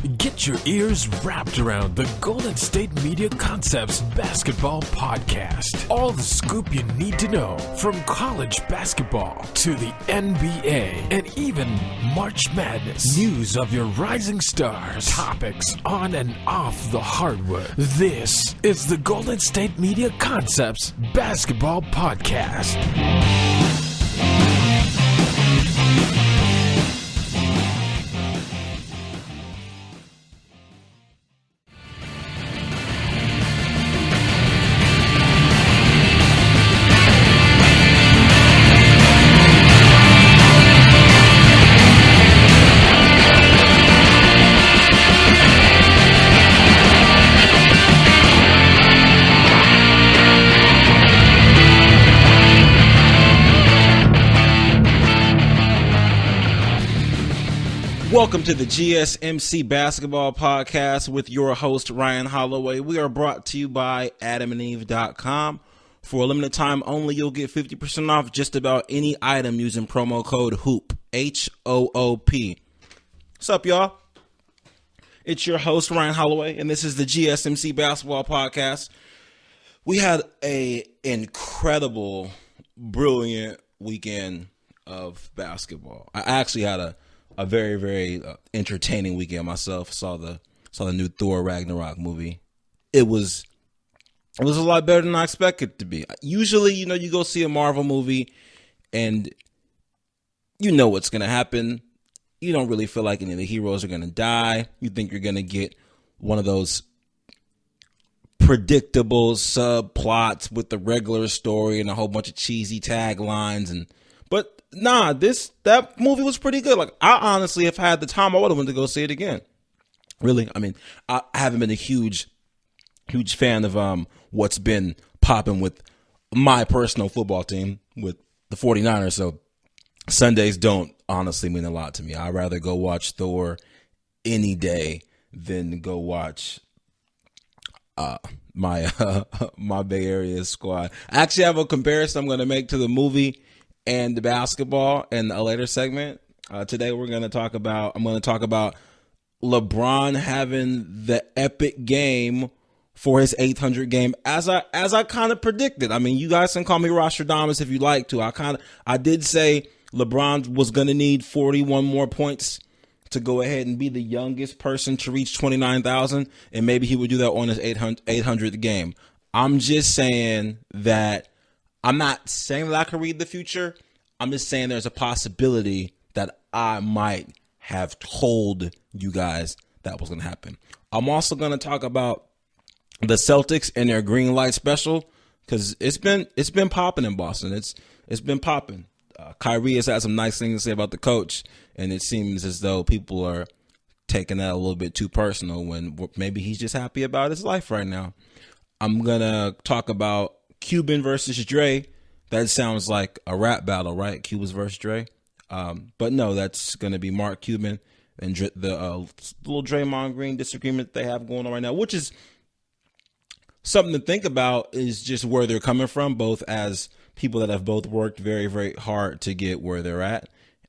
Get your ears wrapped around the Golden State Media Concepts Basketball Podcast. All the scoop you need to know from college basketball to the NBA and even March Madness. News of your rising stars. Topics on and off the hardwood. This is the Golden State Media Concepts Basketball Podcast. Welcome to the GSMC Basketball Podcast with your host, Ryan Holloway. We are brought to you by AdamandEve.com. For a limited time only, you'll get 50% off just about any item using promo code HOOP, H-O-O-P. What's up, y'all? It's your host, Ryan Holloway, and this is the GSMC Basketball Podcast. We had an incredible, brilliant weekend of basketball. I actually had a very, very entertaining weekend myself. Saw the new Thor Ragnarok movie. It was a lot better than I expected it to be. Usually, you go see a Marvel movie and you know what's going to happen. You don't really feel like any of the heroes are going to die. You think you're going to get one of those predictable subplots with the regular story and a whole bunch of cheesy taglines but nah, that movie was pretty good. Like, I honestly, if I had the time, I would have went to go see it again. Really, I mean, I haven't been a huge fan of what's been popping with my personal football team, with the 49ers. So Sundays don't honestly mean a lot to me. I'd rather go watch Thor any day than go watch my Bay Area squad. I actually have a comparison I'm going to make to the movie and the basketball in a later segment. Today I'm going to talk about LeBron having the epic game for his 800 game as I kind of predicted. I mean, you guys can call me Rostradamus if you like to. I did say LeBron was going to need 41 more points to go ahead and be the youngest person to reach 29,000, and maybe he would do that on his 800th game. I'm just saying that I'm not saying that I can read the future. I'm just saying there's a possibility that I might have told you guys that was going to happen. I'm also going to talk about the Celtics and their green light special, because it's been popping in Boston. It's been popping. Kyrie has had some nice things to say about the coach, and it seems as though people are taking that a little bit too personal when maybe he's just happy about his life right now. I'm going to talk about Cuban versus Dray. That sounds like a rap battle, right? Cubans versus Dray. But no, that's going to be Mark Cuban and the little Draymond Green disagreement they have going on right now, which is something to think about, is just where they're coming from, both as people that have both worked very, very hard to get where they're at.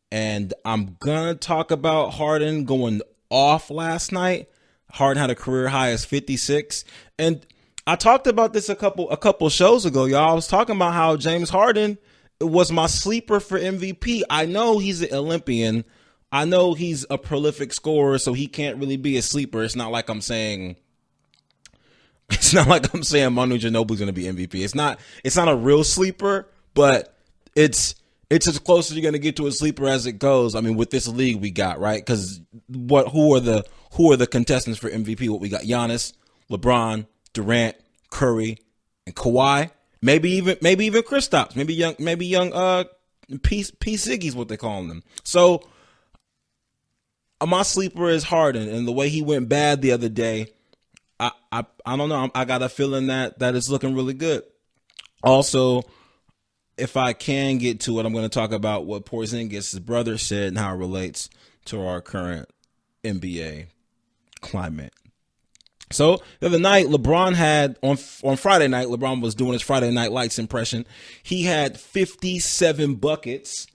And I'm going to talk about Harden going off last night. Harden had a career high as 56. And I talked about this a couple shows ago, y'all. I was talking about how James Harden was my sleeper for MVP. I know he's an Olympian. I know he's a prolific scorer, so he can't really be a sleeper. It's not like I'm saying Manu Ginobili's going to be MVP. It's not a real sleeper, but it's as close as you're going to get to a sleeper as it goes. I mean, with this league we got, right? Because who are the contestants for MVP? What we got: Giannis, LeBron, Durant, Curry, and Kawhi. Maybe even Kristaps. Maybe young P. Siggy's what they call them. So my sleeper is Harden, and the way he went bad the other day, I don't know. I got a feeling that it's looking really good. Also, if I can get to it, I'm going to talk about what Porzingis' brother said and how it relates to our current NBA climate. So the other night, LeBron had on Friday night, LeBron was doing his Friday Night Lights impression. He had 57 buckets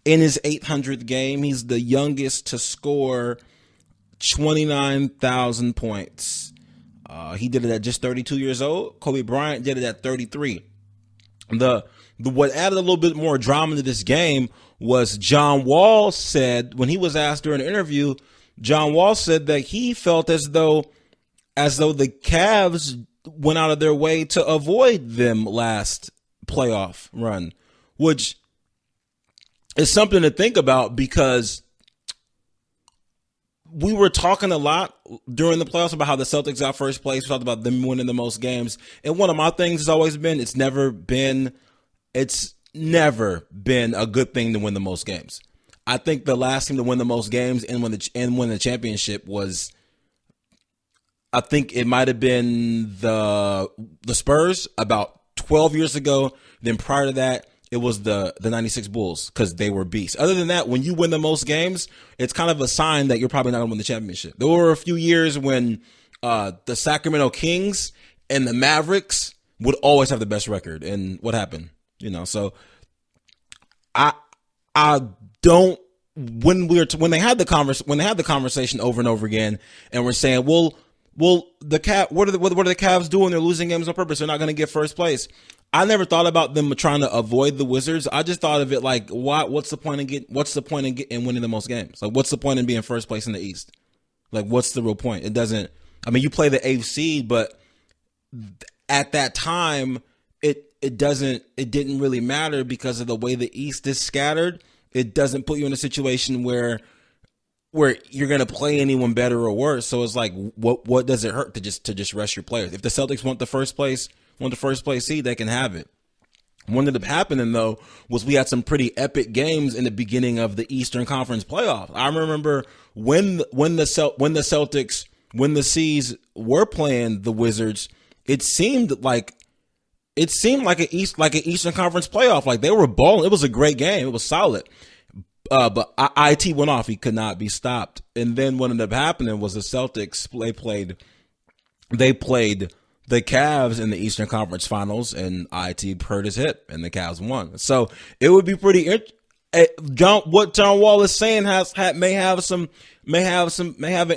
in his 800th game. He's the youngest to score 29,000 points. He did it at just 32 years old. Kobe Bryant did it at 33. The what added a little bit more drama to this game was John Wall said, when he was asked during an interview, John Wall said that he felt as though the Cavs went out of their way to avoid them last playoff run, which is something to think about because we were talking a lot during the playoffs about how the Celtics got first place. We talked about them winning the most games. And one of my things has always been, it's never been a good thing to win the most games. I think the last team to win the most games and win the championship was, I think it might have been the Spurs about 12 years ago. Then prior to that, it was the 96 Bulls because they were beasts. Other than that, when you win the most games, it's kind of a sign that you're probably not going to win the championship. There were a few years when the Sacramento Kings and the Mavericks would always have the best record. And what happened? So I don't, when they had the conversation over and over again and we're saying, well, the what are the Cavs doing? They're losing games on purpose. They're not going to get first place. I never thought about them trying to avoid the Wizards. I just thought of it like, what's the point in winning the most games? Like, what's the point in being first place in the East? Like, what's the real point? It doesn't. I mean, you play the 8th seed, but at that time, it didn't really matter because of the way the East is scattered. It doesn't put you in a situation where you're going to play anyone better or worse. So it's like, what does it hurt to just rest your players? If the Celtics want the first place seed, they can have it. What ended up happening though was we had some pretty epic games in the beginning of the Eastern Conference playoffs. I remember when the Celtics, when the C's were playing the Wizards, it seemed like an Eastern Conference playoff. Like they were balling. It was a great game. It was solid. But IT went off. He could not be stopped. And then what ended up happening was the Celtics, they played the Cavs in the Eastern Conference Finals, and IT hurt his hip, and the Cavs won. So it would be pretty what John Wall is saying may have an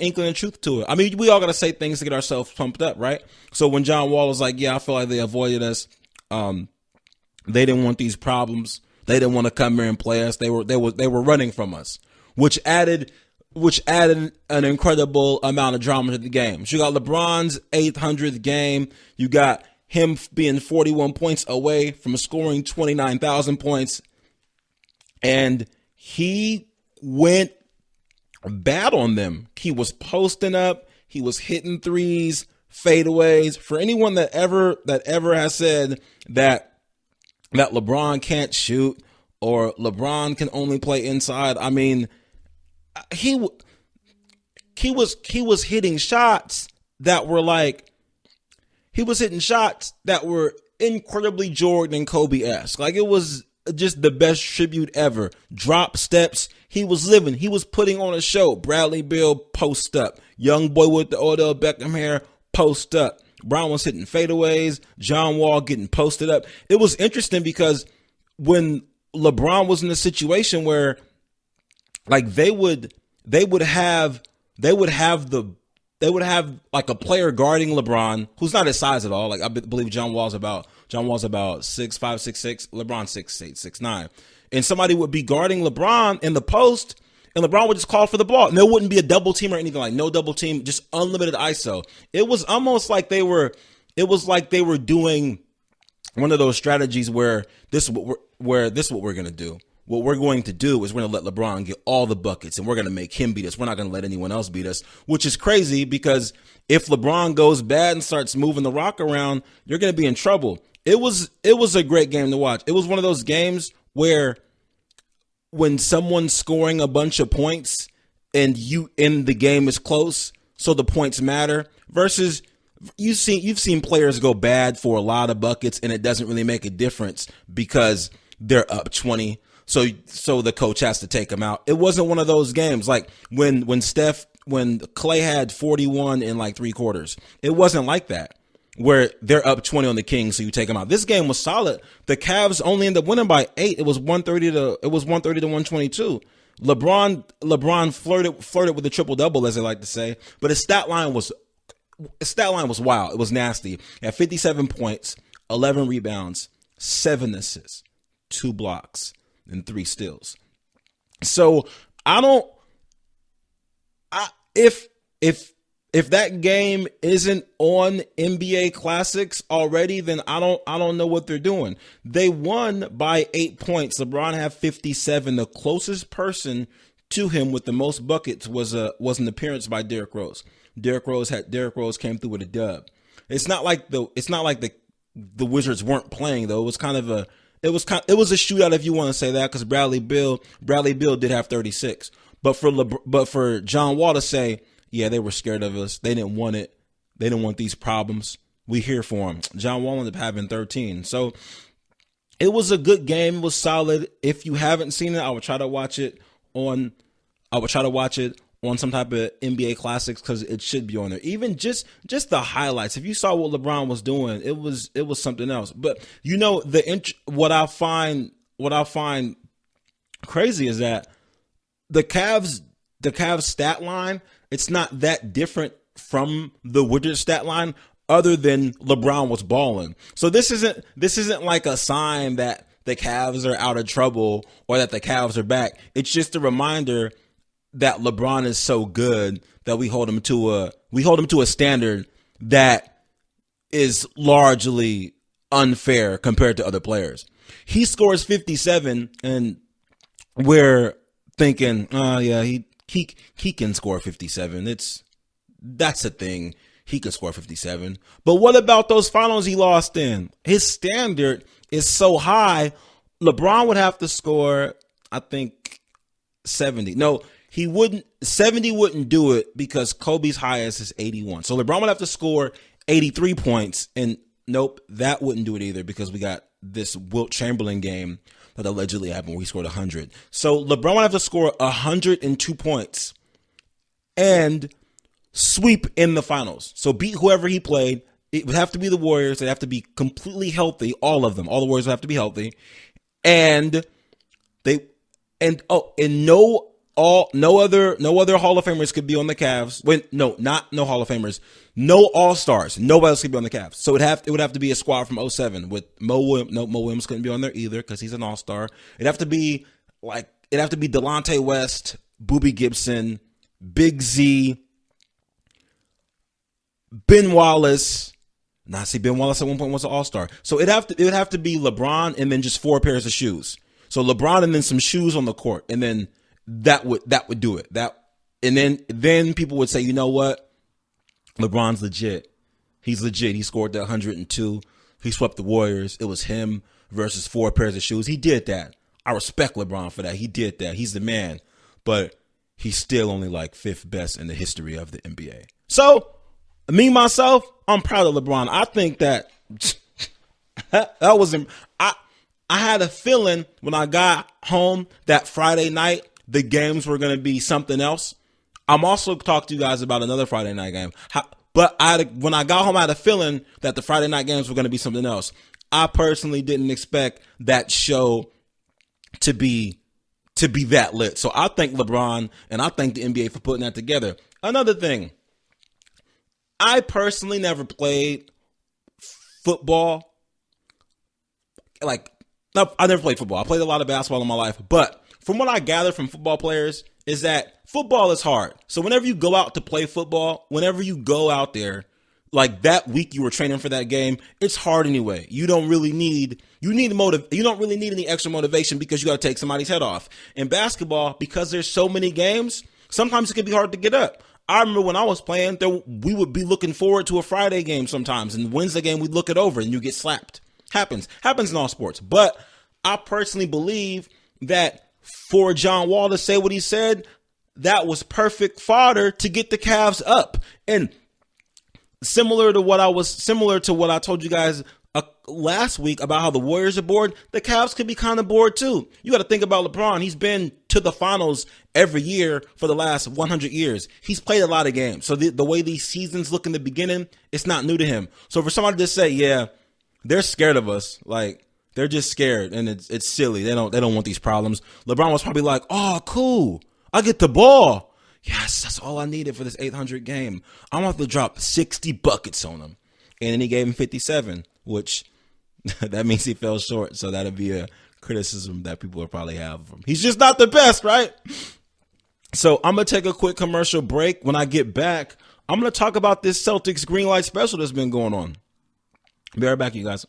inkling of truth to it. I mean, we all got to say things to get ourselves pumped up, right? So when John Wall was like, yeah, I feel like they avoided us. They didn't want these problems. They didn't want to come here and play us. They were running from us, which added an incredible amount of drama to the game. So you got LeBron's 800th game. You got him being 41 points away from scoring 29,000 points. And he went bad on them. He was posting up. He was hitting threes, fadeaways. For anyone that ever has said that LeBron can't shoot or LeBron can only play inside, I mean, he was hitting shots that were incredibly Jordan and Kobe-esque. Like it was just the best tribute ever. Drop steps. He was living. He was putting on a show. Bradley Beal post up. Young boy with the Odell Beckham hair post up. Brown was hitting fadeaways. John Wall getting posted up. It was interesting because when LeBron was in a situation where like they would have like a player guarding LeBron who's not his size at all. Like I believe John Wall's about 6'5", 6'6". LeBron 6'8", 6'9". And somebody would be guarding LeBron in the post, and LeBron would just call for the ball. And there wouldn't be a double team or anything, like no double team, just unlimited ISO. It was almost like they were doing one of those strategies where this is what we're going to do. What we're going to do is we're going to let LeBron get all the buckets, and we're going to make him beat us. We're not going to let anyone else beat us, which is crazy because if LeBron goes bad and starts moving the rock around, you're going to be in trouble. It was a great game to watch. It was one of those games where when someone's scoring a bunch of points and the game is close, so the points matter, versus you've seen players go bad for a lot of buckets and it doesn't really make a difference because they're up 20. So the coach has to take them out. It wasn't one of those games like when Clay had 41 in like 3 quarters. It wasn't like that where they're up 20 on the Kings, so you take them out. This game was solid. The Cavs only ended up winning by 8. It was 130 to 122. LeBron flirted with the triple double, as they like to say, but his stat line was wild. It was nasty. He had 57 points, 11 rebounds, 7 assists, 2 blocks, and 3 steals. So if that game isn't on NBA Classics already, then I don't know what they're doing. They won by 8 points. LeBron had 57. The closest person to him with the most buckets was an appearance by Derrick Rose. Derrick Rose came through with a dub. It's not like the Wizards weren't playing though. It was a shootout if you want to say that, because Bradley Beal did have 36. But for John Wall to say, yeah, they were scared of us. They didn't want it. They didn't want these problems. We here for them. John Wall ended up having 13. So it was a good game. It was solid. If you haven't seen it, I would try to watch it on some type of NBA Classics, because it should be on there. Even just the highlights. If you saw what LeBron was doing, it was something else. But what I find crazy is that the Cavs stat line, it's not that different from the Wizards stat line, other than LeBron was balling. So this isn't like a sign that the Cavs are out of trouble or that the Cavs are back. It's just a reminder that LeBron is so good that we hold him to a standard that is largely unfair compared to other players. He scores 57, and we're thinking, he can score 57. That's a thing. He can score 57. But what about those finals he lost in? His standard is so high. LeBron would have to score, I think, 70. No, he wouldn't. 70 wouldn't do it because Kobe's highest is 81. So LeBron would have to score 83 points. And nope, that wouldn't do it either, because we got this Wilt Chamberlain game that allegedly happened where he scored 100. So LeBron would have to score 102 points and sweep in the finals. So beat whoever he played. It would have to be the Warriors. They'd have to be completely healthy, all of them. All the Warriors would have to be healthy. And no other Hall of Famers could be on the Cavs. No Hall of Famers. No All-Stars. Nobody else could be on the Cavs. So it would have to be a squad from 07 with Mo Williams. No, Mo Williams couldn't be on there either because he's an All-Star. It'd have to be Delonte West, Boobie Gibson, Big Z, Ben Wallace. Ben Wallace at one point was an All-Star. So it would have to be LeBron and then just 4 pairs of shoes. So LeBron and then some shoes on the court, and then that would do it. And then people would say, you know what? LeBron's legit. He's legit. He scored that 102. He swept the Warriors. It was him versus 4 pairs of shoes. He did that. I respect LeBron for that. He did that. He's the man. But he's still only like 5th best in the history of the NBA. So, me, myself, I'm proud of LeBron. I think that was him. I had a feeling when I got home that Friday night, the games were going to be something else. I'm also talking to you guys about another Friday night game. But when I got home, I had a feeling that the Friday night games were going to be something else. I personally didn't expect that show to be that lit. So I thank LeBron and I thank the NBA for putting that together. Another thing, I personally never played football. I never played football. I played a lot of basketball in my life. But from what I gather from football players is that football is hard. So whenever you go out to play football, whenever you go out there, like that week you were training for that game, it's hard anyway. You don't really need any extra motivation because you got to take somebody's head off. In basketball, because there's so many games, sometimes it can be hard to get up. I remember when I was playing, we would be looking forward to a Friday game sometimes, and Wednesday game we'd look it over and you get slapped. Happens in all sports. But I personally believe that for John Wall to say what he said, that was perfect fodder to get the Cavs up. And similar to what I told you guys last week about how the Warriors are bored, the Cavs could be kind of bored too. You got to think about LeBron. He's been to the finals every year for the last 100 years. He's played a lot of games. So the way these seasons look in the beginning, it's not new to him. So for somebody to say, yeah, they're scared of us, like, They're just scared, and it's silly. They don't want these problems. LeBron was probably like, "Oh, cool, I get the ball. Yes, that's all I needed for this 800 game. I'm gonna have to drop 60 buckets on him." And then he gave him 57, which that means he fell short. So that'll be a criticism that people will probably have of him. He's just not the best, right? So I'm gonna take a quick commercial break. When I get back, I'm gonna talk about this Celtics green light special that's been going on. Be right back, you guys.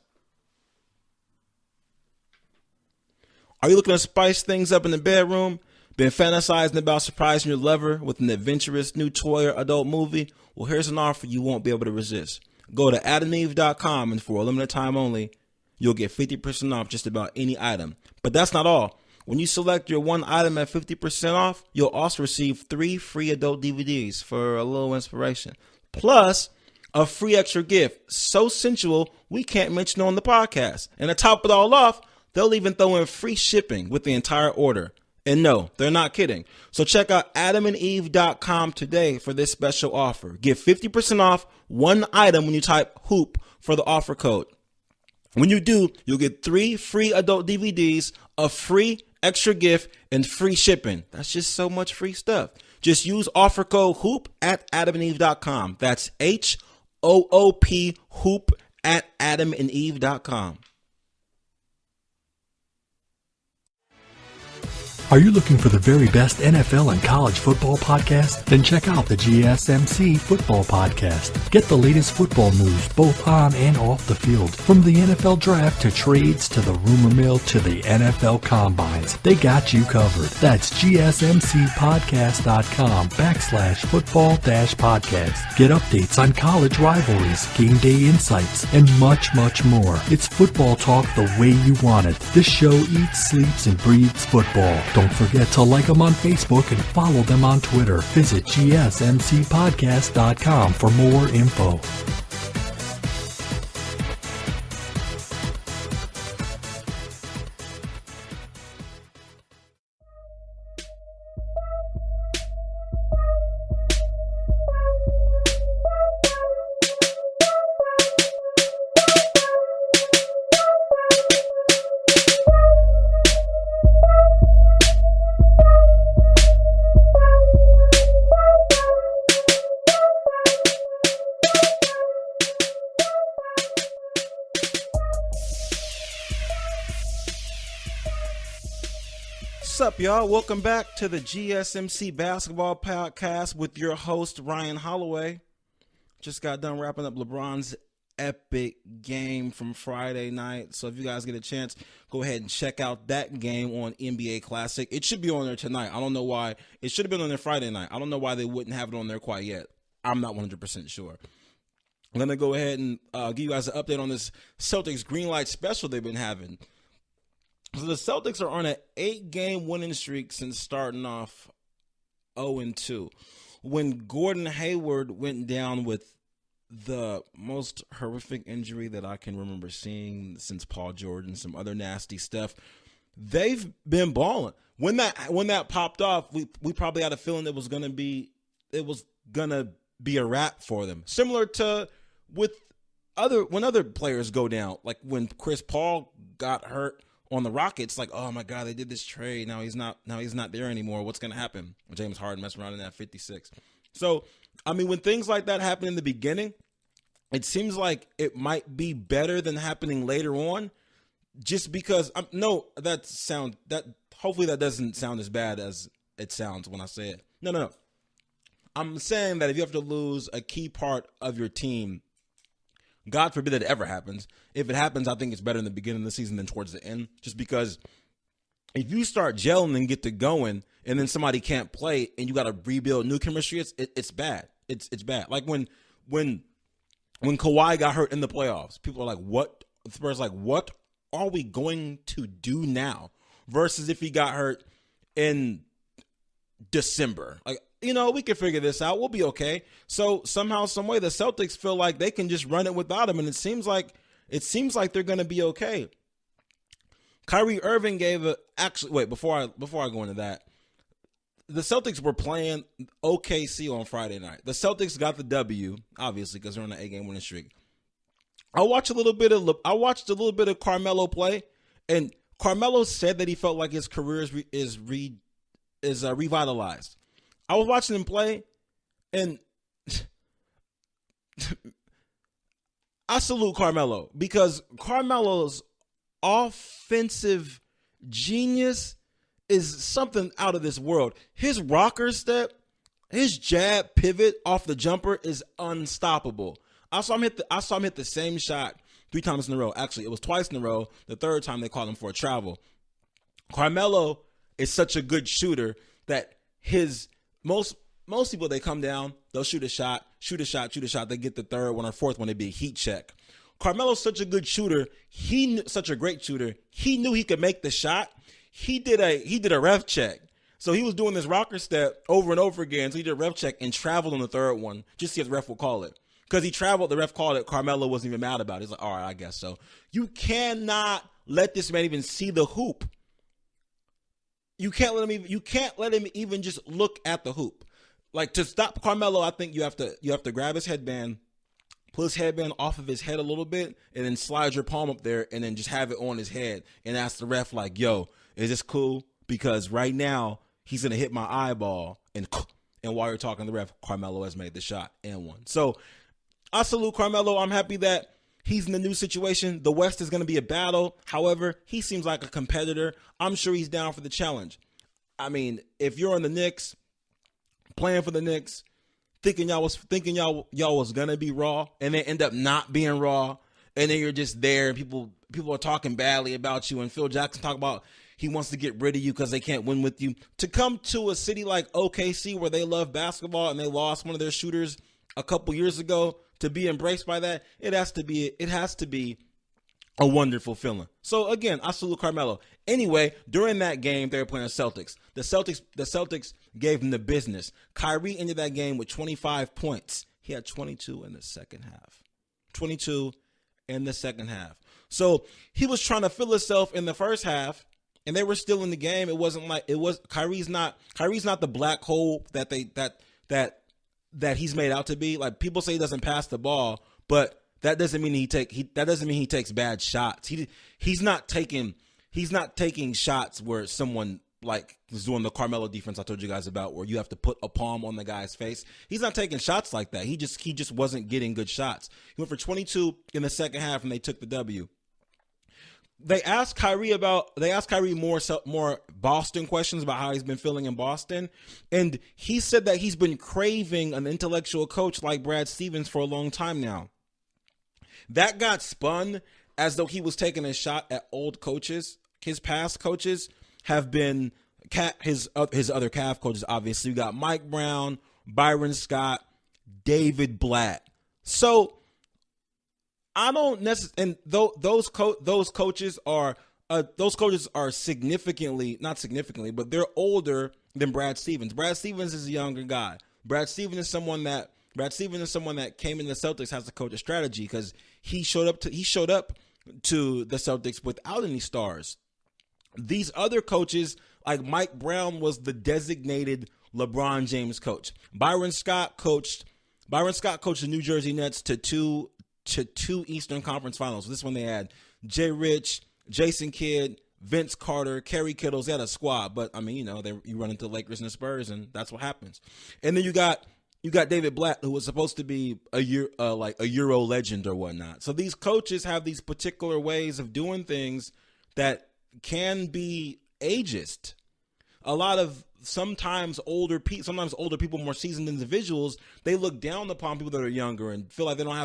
Are you looking to spice things up in the bedroom? Been fantasizing about surprising your lover with an adventurous new toy or adult movie? Well, here's an offer you won't be able to resist. Go to adameve.com, and for a limited time only, you'll get 50% off just about any item. But that's not all. When you select your one item at 50% off, you'll also receive 3 free adult DVDs for a little inspiration. Plus, a free extra gift so sensual we can't mention it on the podcast. And to top it all off, they'll even throw in free shipping with the entire order. And no, they're not kidding. So check out adamandeve.com today for this special offer. Get 50% off one item when you type HOOP for the offer code. When you do, you'll get 3 free adult DVDs, a free extra gift, and free shipping. That's just so much free stuff. Just use offer code HOOP at adamandeve.com. That's HOOP, HOOP at adamandeve.com. Are you looking for the very best NFL and college football podcast? Then check out the GSMC Football Podcast. Get the latest football news both on and off the field. From the NFL Draft to trades to the rumor mill to the NFL Combines, they got you covered. That's GSMCpodcast.com/football-podcast. Get updates on college rivalries, game day insights, and much, much more. It's football talk the way you want it. This show eats, sleeps, and breathes football. Don't forget to like them on Facebook and follow them on Twitter. Visit GSMCpodcast.com for more info. What's up, y'all? Welcome back to the GSMC Basketball Podcast with your host, Ryan Holloway. Just got done wrapping up LeBron's epic game from Friday night. So if you guys get a chance, go ahead and check out that game on NBA Classic. It should be on there tonight. I don't know why. It should have been on there Friday night. I don't know why they wouldn't have it on there quite yet. I'm not 100% sure. I'm going to go ahead and give you guys an update on this Celtics green light special they've been having. So the Celtics are on an 8-game winning streak since starting off 0-2. When Gordon Hayward went down with the most horrific injury that I can remember seeing since Paul George and some other nasty stuff, they've been balling. When that popped off, we probably had a feeling it was gonna be a wrap for them. Similar to when other players go down, like when Chris Paul got hurt on the Rockets, like, oh my God, they did this trade. Now he's not there anymore. What's going to happen? James Harden messing around in that 56. So, I mean, when things like that happen in the beginning, it seems like it might be better than happening later on, just because hopefully that doesn't sound as bad as it sounds when I say it. No. I'm saying that if you have to lose a key part of your team, God forbid that it ever happens. If it happens, I think it's better in the beginning of the season than towards the end. Just because if you start gelling and get to going and then somebody can't play and you got to rebuild new chemistry, it's bad. It's bad. Like when Kawhi got hurt in the playoffs, people are like, what? The Spurs are like, what are we going to do now? Versus if he got hurt in December. Like, we can figure this out. We'll be okay. So somehow, some way, the Celtics feel like they can just run it without him, and it seems like they're going to be okay. Kyrie Irving before I go into that, the Celtics were playing OKC on Friday night. The Celtics got the W, obviously, because they're on an 8-game winning streak. I watched a little bit of Carmelo play, And Carmelo said that he felt like his career is revitalized. I was watching him play, and I salute Carmelo because Carmelo's offensive genius is something out of this world. His rocker step, his jab pivot off the jumper is unstoppable. I saw him hit the same shot 3 times in a row. Actually, it was twice in a row. The third time they called him for a travel. Carmelo is such a good shooter that most people, they come down, they'll shoot a shot. They get the third one or fourth one, it'd be a heat check. Carmelo's such a good shooter. Such a great shooter. He knew he could make the shot. He did a ref check. So he was doing this rocker step over and over again. So he did a ref check and traveled on the third one just to see if the ref will call it. Because he traveled, the ref called it. Carmelo wasn't even mad about it. He's like, all right, I guess so. You cannot let this man even see the hoop. You can't let him even just look at the hoop. Like, to stop Carmelo, I think you have to grab his headband, pull his headband off of his head a little bit, and then slide your palm up there and then just have it on his head and ask the ref, like, yo, is this cool? Because right now he's gonna hit my eyeball, and while you're talking to the ref, Carmelo has made the shot and won. So I salute Carmelo. I'm happy that he's in a new situation. The West is going to be a battle. However, he seems like a competitor. I'm sure he's down for the challenge. I mean, if you're on the Knicks, playing for the Knicks, thinking y'all was going to be Raw, and they end up not being Raw, and then you're just there, and people are talking badly about you, and Phil Jackson talk about he wants to get rid of you because they can't win with you. To come to a city like OKC where they love basketball and they lost one of their shooters a couple years ago, to be embraced by that, it has to be a wonderful feeling. So again, I salute Carmelo. Anyway, during that game, they were playing the Celtics. The Celtics gave them the business. Kyrie ended that game with 25 points. He had 22 in the second half. 22 in the second half. So he was trying to fill himself in the first half, and they were still in the game. It wasn't like Kyrie's not the black hole that he's made out to be. Like, people say he doesn't pass the ball, but that doesn't mean he takes bad shots. He's not taking shots where someone like is doing the Carmelo defense I told you guys about, where you have to put a palm on the guy's face. He's not taking shots like that. He just wasn't getting good shots. He went for 22 in the second half, and they took the W. They asked Kyrie more Boston questions about how he's been feeling in Boston. And he said that he's been craving an intellectual coach like Brad Stevens for a long time now. That got spun as though he was taking a shot at old coaches. His past coaches have been his other Cavs coaches, obviously. You got Mike Brown, Byron Scott, David Blatt. So I don't necessarily, and those coaches are not significantly, but they're older than Brad Stevens. Brad Stevens is a younger guy. Brad Stevens is someone that came in the Celtics, has to coach a strategy, because he showed up to the Celtics without any stars. These other coaches, like Mike Brown, was the designated LeBron James coach. Byron Scott coached the New Jersey Nets to two Eastern Conference Finals. This one they had Jay Rich, Jason Kidd, Vince Carter, Kerry Kittles. They had a squad, but I mean, you run into the Lakers and the Spurs, and that's what happens. And then you got David Blatt, who was supposed to be a Euro legend or whatnot. So these coaches have these particular ways of doing things that can be ageist. Sometimes older people, more seasoned individuals, they look down upon people that are younger and feel like they don't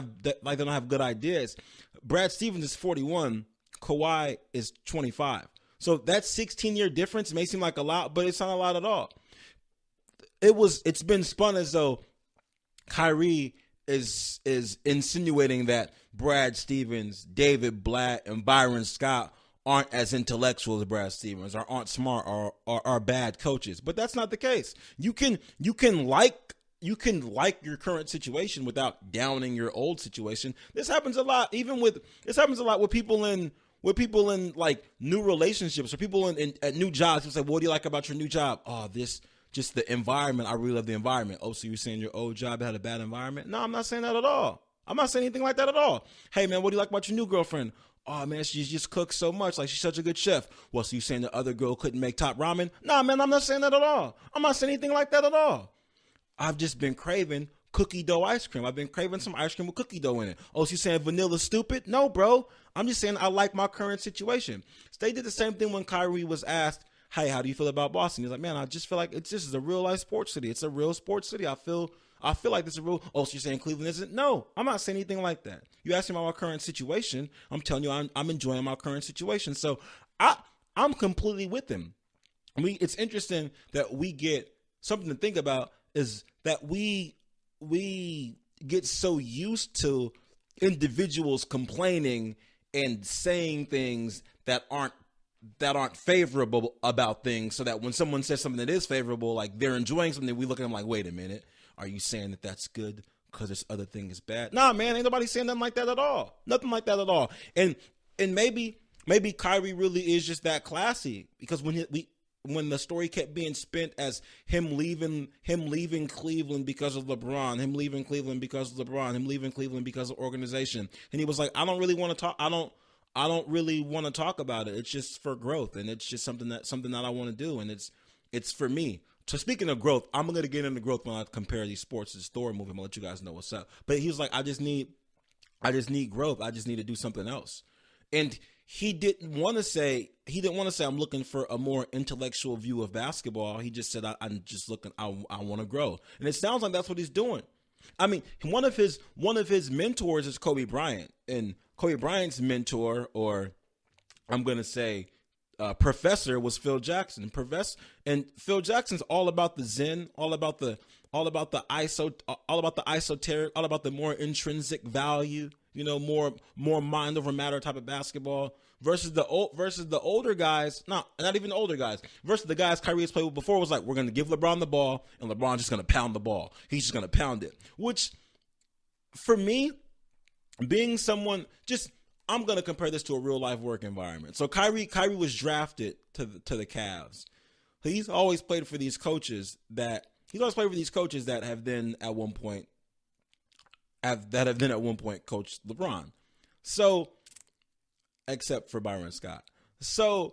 have good ideas. Brad Stevens is 41, Kawhi is 25. So that 16-year difference may seem like a lot, but it's not a lot at all. It's been spun as though Kyrie is insinuating that Brad Stevens, David Blatt, and Byron Scott aren't as intellectual as Brad Stevens, or aren't smart, or are bad coaches. But that's not the case. You can like your current situation without downing your old situation. This happens a lot. This happens a lot with people in like new relationships, or people at new jobs. People say, "What do you like about your new job?" "Oh, just the environment. I really love the environment." "Oh, so you're saying your old job had a bad environment?" No, I'm not saying that at all. I'm not saying anything like that at all. Hey, man, what do you like about your new girlfriend? Oh, man, she just cooks so much. Like, she's such a good chef. Well, so you saying the other girl couldn't make top ramen? Nah, man, I'm not saying that at all. I'm not saying anything like that at all. I've just been craving cookie dough ice cream. I've been craving some ice cream with cookie dough in it. Oh, so you saying vanilla's stupid? No, bro. I'm just saying I like my current situation. So they did the same thing when Kyrie was asked, hey, how do you feel about Boston? He's like, man, I just feel like this is a real life sports city. It's a real sports city. I feel like this is a real. Oh, so you're saying Cleveland isn't? No, I'm not saying anything like that. You asked me about my current situation. I'm telling you, I'm enjoying my current situation. So I'm completely with him. It's interesting that we get something to think about is that we get so used to individuals complaining and saying things that aren't favorable about things, so that when someone says something that is favorable, like they're enjoying something, we look at them like, wait a minute, are you saying that that's good because this other thing is bad? Nah, man, ain't nobody saying nothing like that at all. Nothing like that at all. And maybe Kyrie really is just that classy, because when the story kept being spent as him leaving Cleveland because of LeBron, him leaving Cleveland because of LeBron, him leaving Cleveland because of organization, and he was like, I don't really want to talk. I don't really want to talk about it. It's just for growth, and it's just something that I want to do, and it's for me. So speaking of growth, I'm going to get into growth when I compare these sports to this Thor movie. I'm going to let you guys know what's up. But he was like, I just need growth. I just need to do something else. And he didn't want to say I'm looking for a more intellectual view of basketball. He just said, I'm just looking, I want to grow. And it sounds like that's what he's doing. I mean, one of his mentors is Kobe Bryant, and Kobe Bryant's mentor, or I'm going to say professor, was Phil Jackson. And Phil Jackson's all about the Zen, all about the esoteric, all about the more intrinsic value, more mind over matter type of basketball, versus the older guys, not even the older guys, versus the guys Kyrie has played with before, was like, we're going to give LeBron the ball, and LeBron's just going to pound the ball. He's just going to pound it, which for me, being someone, I'm going to compare this to a real life work environment. So Kyrie was drafted to the Cavs. He's always played for these coaches that have then at one point coached LeBron. So, except for Byron Scott. So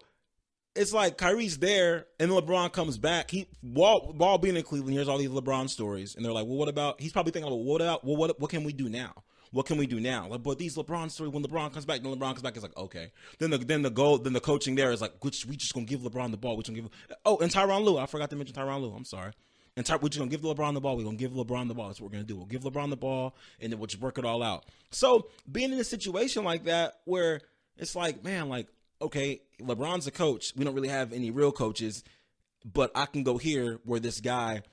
it's like Kyrie's there, and LeBron comes back. While being in Cleveland, here's all these LeBron stories, and they're like, well, what about? He's probably thinking, what can we do now? What can we do now? Like, but these LeBron stories, when LeBron comes back, it's like, okay. Then the coaching there is like, we just gonna give LeBron the ball. And Tyronn Lue. I forgot to mention Tyronn Lue. I'm sorry. And we're just gonna give LeBron the ball. We're gonna give LeBron the ball. That's what we're gonna do. We'll give LeBron the ball, and then we'll just work it all out. So being in a situation like that, where it's like, man, like, okay, LeBron's a coach. We don't really have any real coaches, but I can go here where this guy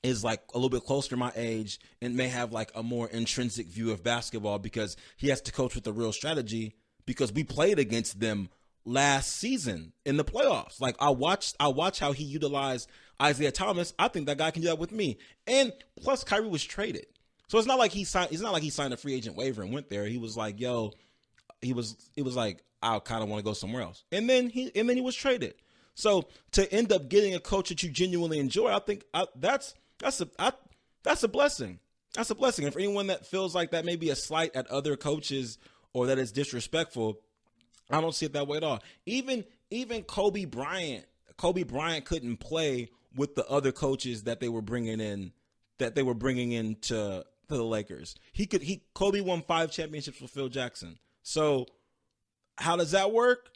is like a little bit closer to my age and may have like a more intrinsic view of basketball, because he has to coach with a real strategy, because we played against them last season in the playoffs. Like, I watched how he utilized Isaiah Thomas. I think that guy can do that with me. And plus Kyrie was traded. So it's not like he signed a free agent waiver and went there. He was like, he was like, I kind of want to go somewhere else. And then he was traded. So to end up getting a coach that you genuinely enjoy, I think that's a blessing. That's a blessing. And for anyone that feels like that may be a slight at other coaches or that is disrespectful, I don't see it that way at all. Even Kobe Bryant couldn't play with the other coaches that they were bringing in to the Lakers. Kobe won 5 championships with Phil Jackson. So how does that work?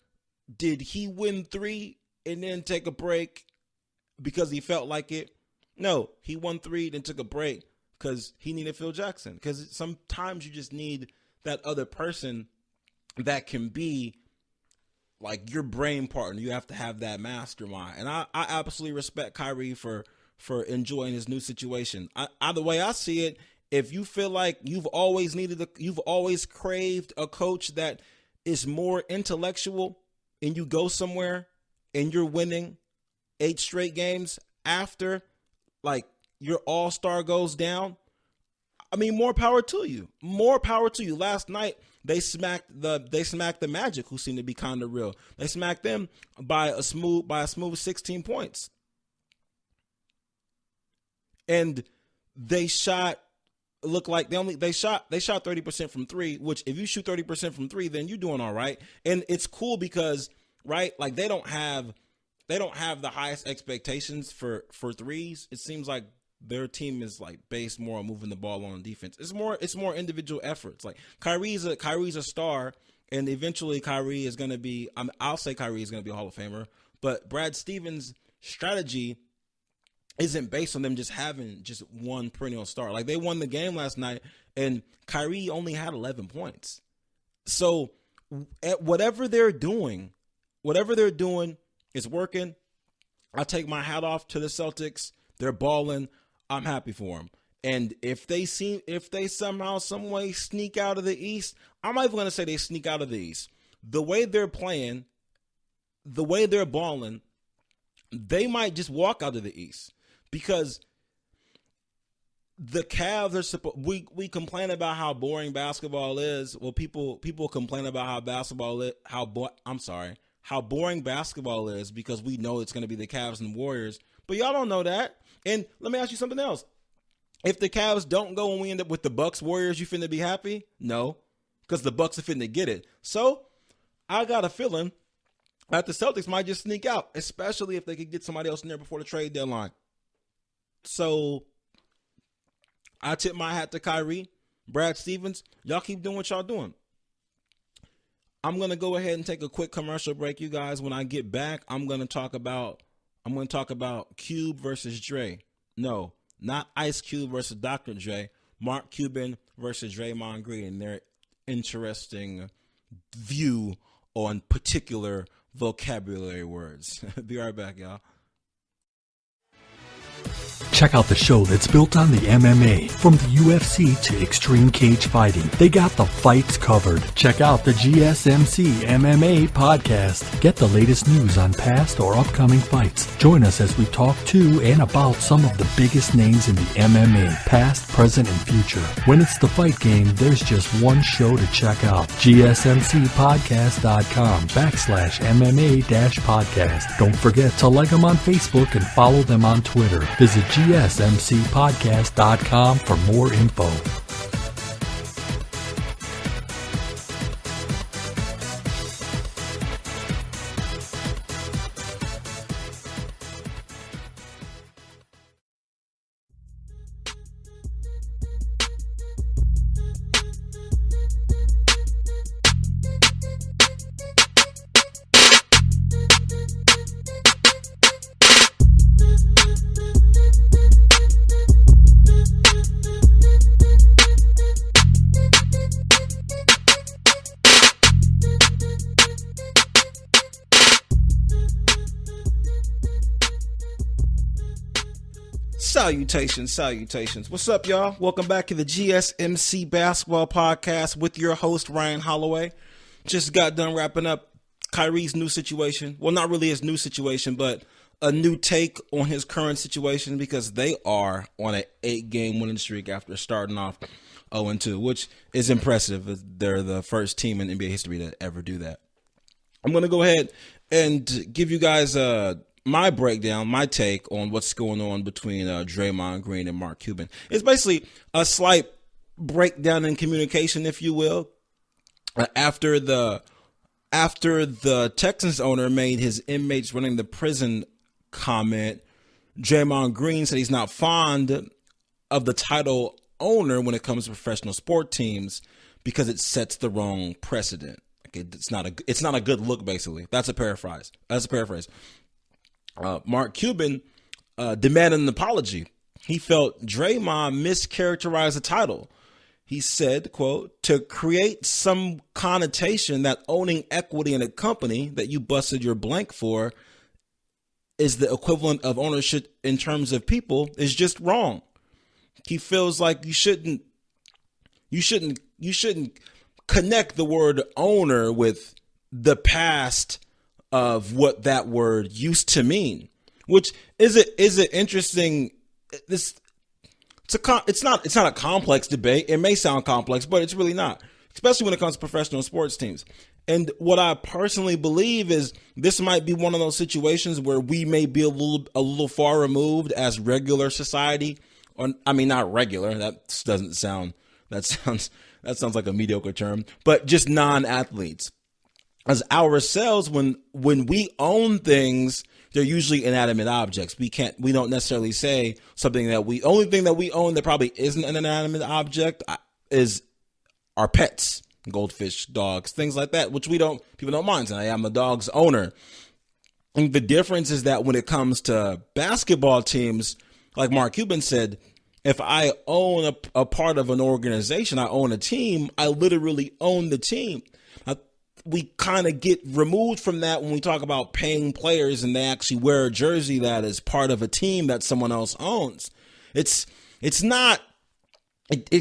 Did he win 3 and then take a break because he felt like it? No, he won 3, then took a break because he needed Phil Jackson. Because sometimes you just need that other person that can be like your brain partner. You have to have that mastermind. And I absolutely respect Kyrie for enjoying his new situation. The way I see it, if you feel like you've always craved a coach that is more intellectual, and you go somewhere and you're winning 8 straight games after, like, your all-star goes down, I mean, more power to you. More power to you. Last night they smacked the Magic, who seemed to be kind of real. They smacked them by a smooth 16 points. And they shot look like they shot 30% from three, which if you shoot 30% from three, then you're doing all right. And it's cool because, right, like they don't have the highest expectations for threes. It seems like their team is like based more on moving the ball on defense. It's more individual efforts. Like Kyrie's a star, and eventually Kyrie is going to be, I'll say Kyrie is going to be a Hall of Famer, but Brad Stevens' strategy isn't based on them just having just one perennial star. Like they won the game last night and Kyrie only had 11 points. So at whatever they're doing is working. I take my hat off to the Celtics. They're balling. I'm happy for them. And if they somehow, some way sneak out of the East, I'm not even going to say they sneak out of the East. The way they're playing, the way they're balling, they might just walk out of the East. Because the Cavs are we complain about how boring basketball is. Well, people complain about how boring basketball is because we know it's going to be the Cavs and Warriors. But y'all don't know that. And let me ask you something else. If the Cavs don't go and we end up with the Bucks Warriors, you finna be happy? No, because the Bucks are finna get it. So I got a feeling that the Celtics might just sneak out, especially if they could get somebody else in there before the trade deadline. So I tip my hat to Kyrie, Brad Stevens. Y'all keep doing what y'all doing. I'm going to go ahead and take a quick commercial break, you guys. When I get back, I'm going to talk about Cube versus Dray. No, not Ice Cube versus Dr. Dre. Mark Cuban versus Draymond Green and their interesting view on particular vocabulary words. Be right back, y'all. Check out the show that's built on the MMA. From the UFC to extreme cage fighting, they got the fights covered. Check out the GSMC MMA podcast. Get the latest news on past or upcoming fights. Join us as we talk to and about some of the biggest names in the MMA, past, present, and future. When it's the fight game, there's just one show to check out. GSMCpodcast.com/MMA-podcast. Don't forget to like them on Facebook and follow them on Twitter. Visit GSMCpodcast.com for more info. Salutations. What's up, y'all? Welcome back to the GSMC Basketball Podcast with your host, Ryan Holloway. Just got done wrapping up Kyrie's new situation. Well, not really his new situation, but a new take on his current situation because they are on an 8-game winning streak after starting off 0-2, which is impressive. They're the first team in NBA history to ever do that. I'm going to go ahead and give you guys my breakdown, my take on what's going on between Draymond Green and Mark Cuban. It's basically a slight breakdown in communication, if you will. After the Texans owner made his inmates running the prison comment, Draymond Green said he's not fond of the title owner when it comes to professional sport teams because it sets the wrong precedent. It's not a good look, basically. That's a paraphrase. Mark Cuban demanded an apology. He felt Draymond mischaracterized the title. He said, quote, to create some connotation that owning equity in a company that you busted your blank for is the equivalent of ownership in terms of people is just wrong. He feels like you shouldn't connect the word owner with the past of what that word used to mean, which is it interesting. It's not a complex debate. It may sound complex, but it's really not, especially when it comes to professional sports teams. And what I personally believe is this might be one of those situations where we may be a little far removed as regular society or I mean, not regular. That sounds like a mediocre term, but just non-athletes. As ourselves, when we own things, they're usually inanimate objects. We don't necessarily say something only thing that we own that probably isn't an inanimate object is our pets, goldfish, dogs, things like that, which people don't mind. And I am a dog's owner. And the difference is that when it comes to basketball teams, like Mark Cuban said, if I own a part of an organization, I own a team, I literally own the team. We kind of get removed from that when we talk about paying players and they actually wear a jersey that is part of a team that someone else owns. It's not that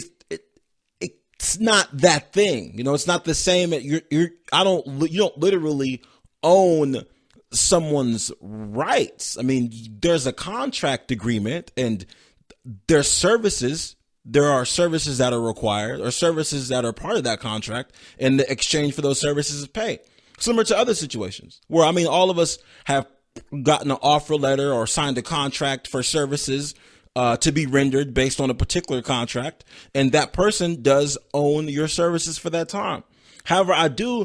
thing. It's not the same. You don't literally own someone's rights. I mean, there's a contract agreement and there's services. There are services that are required or services that are part of that contract, and the exchange for those services is pay. Similar to other situations where, I mean, all of us have gotten an offer letter or signed a contract for services to be rendered based on a particular contract, and that person does own your services for that time. However, I do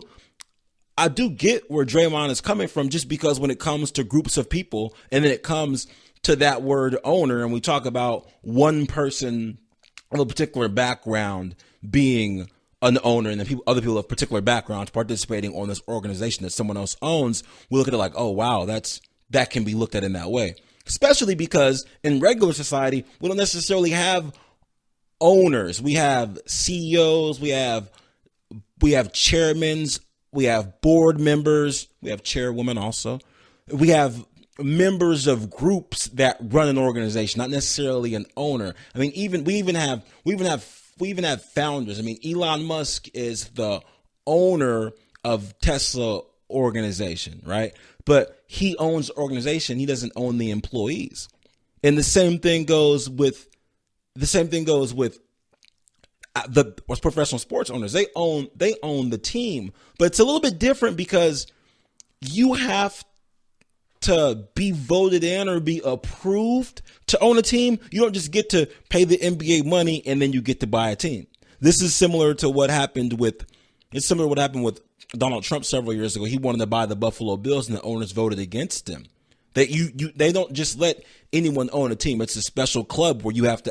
get where Draymond is coming from, just because when it comes to groups of people and then it comes to that word owner, and we talk about one person of a particular background being an owner, and then other people of particular backgrounds participating on this organization that someone else owns, we look at it like, oh wow, that can be looked at in that way. Especially because in regular society, we don't necessarily have owners. We have CEOs, we have chairmen, we have board members, we have chairwomen also. We have members of groups that run an organization, not necessarily an owner. I mean, we even have founders. I mean, Elon Musk is the owner of Tesla organization, right? But he owns the organization. He doesn't own the employees. And the same thing goes with the professional sports owners. They own the team, but it's a little bit different because you have to be voted in or be approved to own a team. You don't just get to pay the NBA money and then you get to buy a team. This is similar to what happened with Donald Trump several years ago. He wanted to buy the Buffalo Bills and the owners voted against him. They don't just let anyone own a team. It's a special club where you have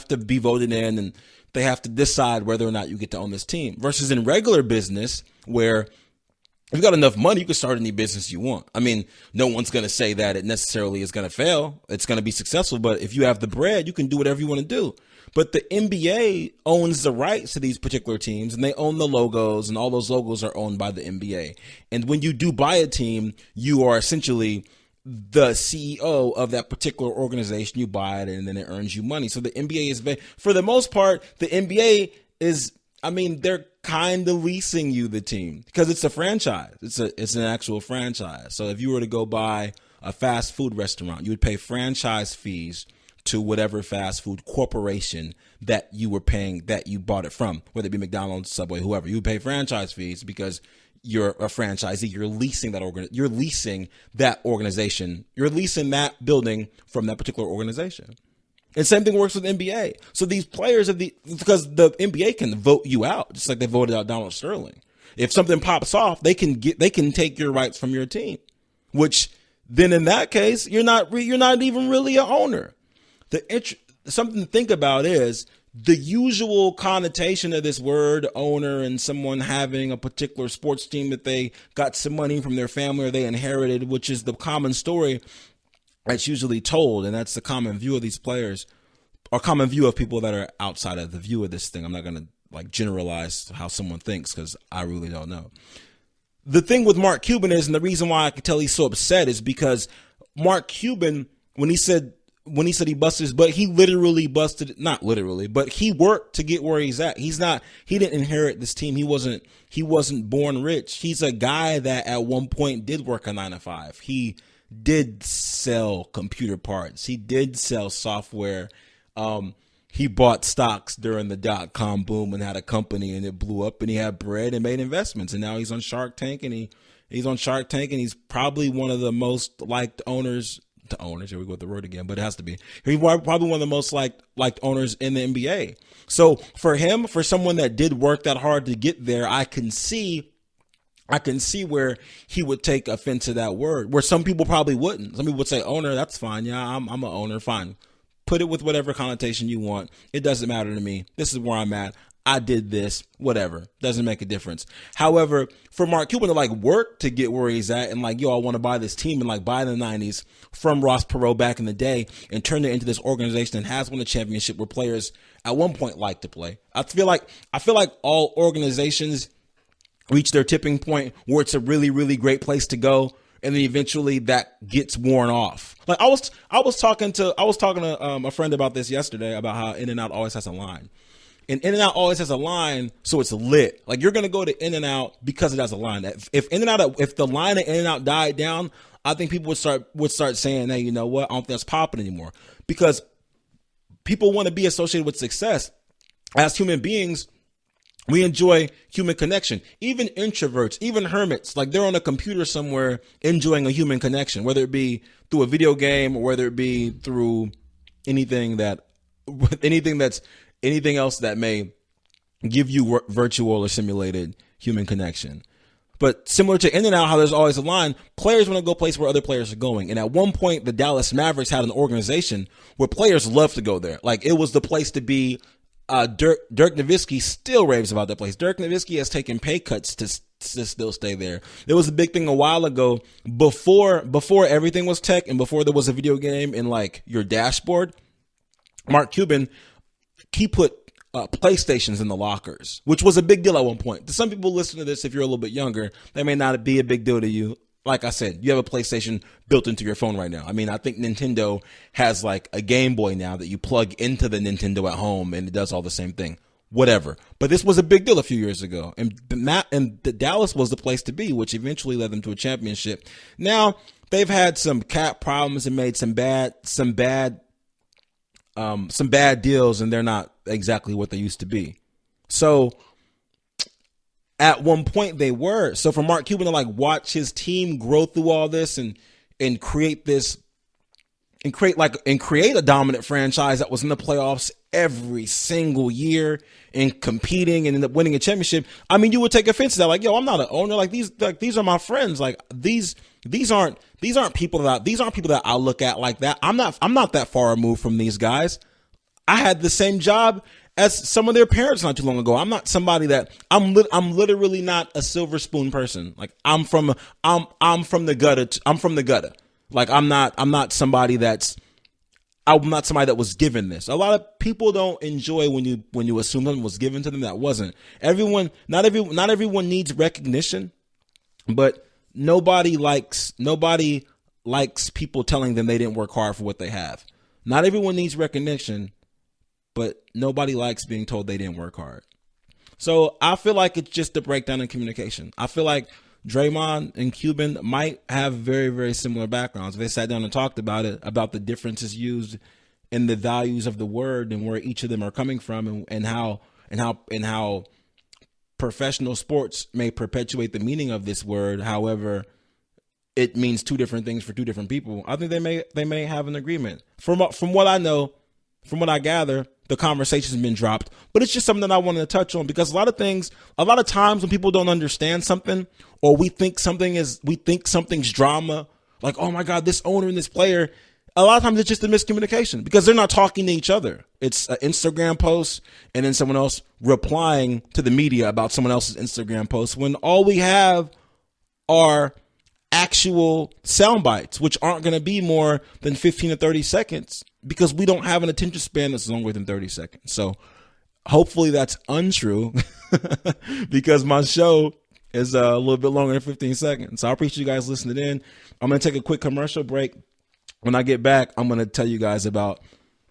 to be voted in and they have to decide whether or not you get to own this team. Versus in regular business, where if you've got enough money, you can start any business you want. I mean, no one's going to say that it necessarily is going to fail. It's going to be successful. But if you have the bread, you can do whatever you want to do. But the NBA owns the rights to these particular teams, and they own the logos, and all those logos are owned by the NBA. And when you do buy a team, you are essentially the CEO of that particular organization. You buy it, and then it earns you money. So the NBA is, for the most part, the NBA is, I mean, they're kind of leasing you the team because it's a franchise. It's an actual franchise. So if you were to go buy a fast food restaurant, you would pay franchise fees to whatever fast food corporation that you were paying, that you bought it from, whether it be McDonald's, Subway, whoever. You would pay franchise fees because you're a franchisee. You're leasing you're leasing that organization. You're leasing that building from that particular organization. And same thing works with NBA. So these players because the NBA can vote you out, just like they voted out Donald Sterling. If something pops off, they can take your rights from your team, which then in that case, you're not even really an owner. Something to think about is the usual connotation of this word owner and someone having a particular sports team that they got some money from their family or they inherited, which is the common story that's usually told, and that's the common view of these players, or common view of people that are outside of the view of this thing. I'm not going to generalize how someone thinks because I really don't know. The thing with Mark Cuban is, and the reason why I can tell he's so upset is because Mark Cuban, when he said he busted his butt, he literally busted, not literally, but he worked to get where he's at. He didn't inherit this team. He wasn't born rich. He's a guy that at one point did work a 9-to-5. He did sell computer parts. He did sell software. He bought stocks during the .com boom and had a company and it blew up and he had bread and made investments. And now he's on Shark Tank and he's probably one of the most liked owners to owners. Here we go with the word again, but it has to be. He's probably one of the most liked owners in the NBA. So for him, for someone that did work that hard to get there, I can see where he would take offense to that word, where some people probably wouldn't. Some people would say, owner, that's fine. Yeah, I'm an owner. Fine. Put it with whatever connotation you want. It doesn't matter to me. This is where I'm at. I did this, whatever. Doesn't make a difference. However, for Mark Cuban to like work to get where he's at and like, yo, I want to buy this team and like buy the 90s from Ross Perot back in the day and turn it into this organization that has won a championship where players at one point like to play. I feel like all organizations reach their tipping point where it's a really, really great place to go. And then eventually that gets worn off. Like I was talking to a friend about this yesterday about how In-N-Out always has a line. And In-N-Out always has a line, so it's lit. Like you're gonna go to In-N-Out because it has a line. If the line of In-N-Out died down, I think people would start saying, hey, you know what? I don't think that's popping anymore. Because people want to be associated with success. As human beings, we enjoy human connection. Even introverts, even hermits, like they're on a computer somewhere enjoying a human connection, whether it be through a video game or whether it be through anything else that may give you virtual or simulated human connection. But similar to In-N-Out, how there's always a line, players want to go places where other players are going. And at one point, the Dallas Mavericks had an organization where players love to go there. Like it was the place to be. Dirk Nowitzki still raves about that place. Dirk Nowitzki has taken pay cuts to still stay there. There was a big thing a while ago before everything was tech and before there was a video game in like your dashboard. Mark Cuban, he put PlayStations in the lockers, which was a big deal at one point. To some people listening to this, if you're a little bit younger, that may not be a big deal to you. Like I said, you have a PlayStation built into your phone right now. I mean, I think Nintendo has like a Game Boy now that you plug into the Nintendo at home and it does all the same thing. Whatever. But this was a big deal a few years ago. And the Dallas was the place to be, which eventually led them to a championship. Now, they've had some cap problems and made some bad deals, and they're not exactly what they used to be. So at one point they were. So for Mark Cuban to like watch his team grow through all this and create this and create a dominant franchise that was in the playoffs every single year and competing and end up winning a championship. I mean, you would take offense to that. Like, yo, I'm not an owner. Like these are my friends. Like these aren't people that I look at like that. I'm not that far removed from these guys. I had the same job as some of their parents not too long ago. I'm not somebody that I'm literally not a silver spoon person. Like I'm from the gutter. I'm from the gutter. Like I'm not somebody that was given this. A lot of people don't enjoy when you assume something was given to them that wasn't. Not everyone needs recognition, but nobody likes people telling them they didn't work hard for what they have. Not everyone needs recognition, but nobody likes being told they didn't work hard. So I feel like it's just a breakdown in communication. I feel like Draymond and Cuban might have very, very similar backgrounds. They sat down and talked about it, about the differences used in the values of the word and where each of them are coming from, and how professional sports may perpetuate the meaning of this word. However, it means two different things for two different people. I think they may have an agreement. From what I know, from what I gather, the conversation's been dropped, but it's just something that I wanted to touch on because a lot of times when people don't understand something, or we think something's drama, like, oh my God, this owner and this player, a lot of times it's just a miscommunication because they're not talking to each other. It's an Instagram post and then someone else replying to the media about someone else's Instagram post when all we have are actual sound bites, which aren't going to be more than 15 to 30 seconds because we don't have an attention span that's longer than 30 seconds. So hopefully that's untrue because my show is a little bit longer than 15 seconds. So I appreciate you guys listening in. I'm going to take a quick commercial break. When I get back, I'm going to tell you guys about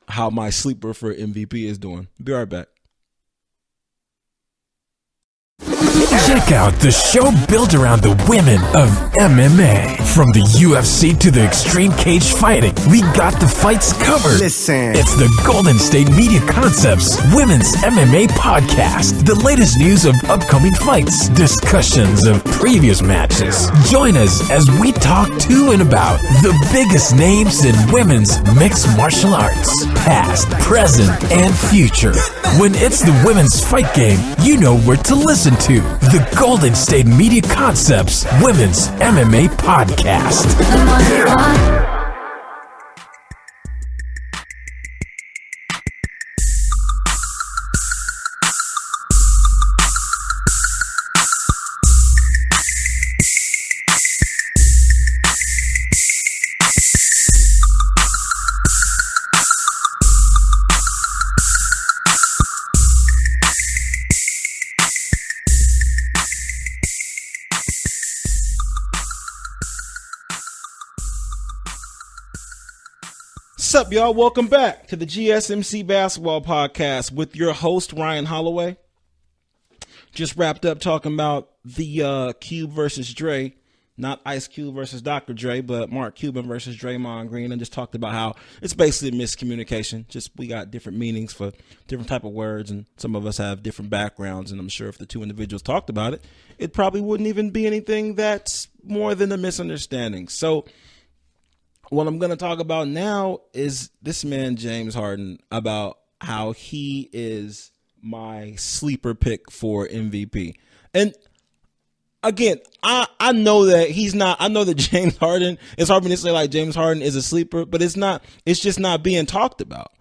how my sleeper for MVP is doing. Be right back. Check out the show built around the women of MMA. From the UFC to the extreme cage fighting, we got the fights covered. Listen. It's the Golden State Media Concepts Women's MMA Podcast. The latest news of upcoming fights, discussions of previous matches. Join us as we talk to and about the biggest names in women's mixed martial arts, past, present, and future. When it's the women's fight game, you know where to listen to. The Golden State Media Concepts Women's MMA Podcast. What's up, y'all? Welcome back to the GSMC Basketball Podcast with your host, Ryan Holloway. Just wrapped up talking about the Cube versus Dray. Not Ice Cube versus Dr. Dre, but Mark Cuban versus Draymond Green. And just talked about how it's basically miscommunication. Just we got different meanings for different type of words, and some of us have different backgrounds. And I'm sure if the two individuals talked about it, it probably wouldn't even be anything that's more than a misunderstanding. So what I'm going to talk about now is this man, James Harden, about how he is my sleeper pick for MVP. And again, I know that he's not. I know that James Harden, it's hard for me to say like James Harden is a sleeper, but it's not. It's just not being talked about.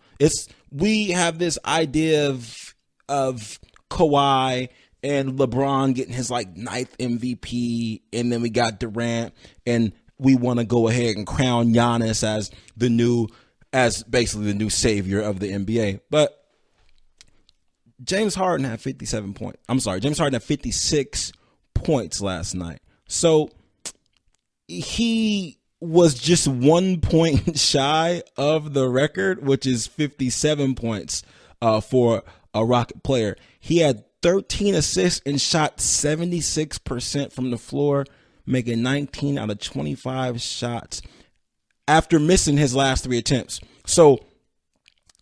We have this idea of Kawhi and LeBron getting his like 9th MVP, and then we got Durant, and we want to go ahead and crown Giannis as basically the new savior of the NBA. But James Harden had 57 points. I'm sorry, James Harden had 56 points last night. So he was just 1 point shy of the record, which is 57 points for a Rocket player. He had 13 assists and shot 76% from the floor, making 19 out of 25 shots after missing his last 3 attempts. So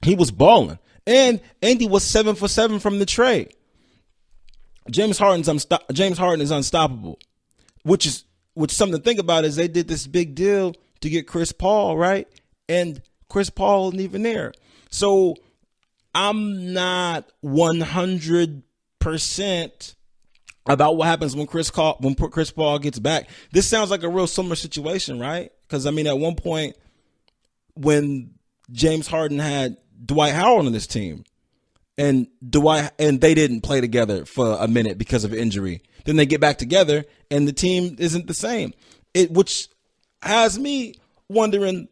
he was balling. And Andy was 7 for 7 from the trade. James Harden is unstoppable, which something to think about is they did this big deal to get Chris Paul, right? And Chris Paul isn't even there. So I'm not 100% about what happens when Chris Paul gets back. This sounds like a real similar situation, right? Because, I mean, at one point when James Harden had Dwight Howard on his team, and they didn't play together for a minute because of injury. Then they get back together, and the team isn't the same. Which has me wondering.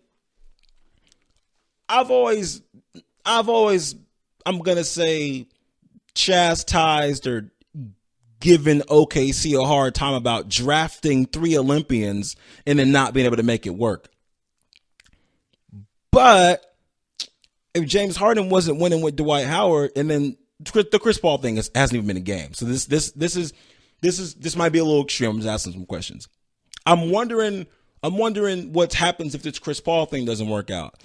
I've always, I'm gonna say, chastised or given OKC a hard time about drafting 3 Olympians and then not being able to make it work. But if James Harden wasn't winning with Dwight Howard, and then the Chris Paul thing hasn't even been a game, so this might be a little extreme. I'm just asking some questions. I'm wondering what happens if this Chris Paul thing doesn't work out.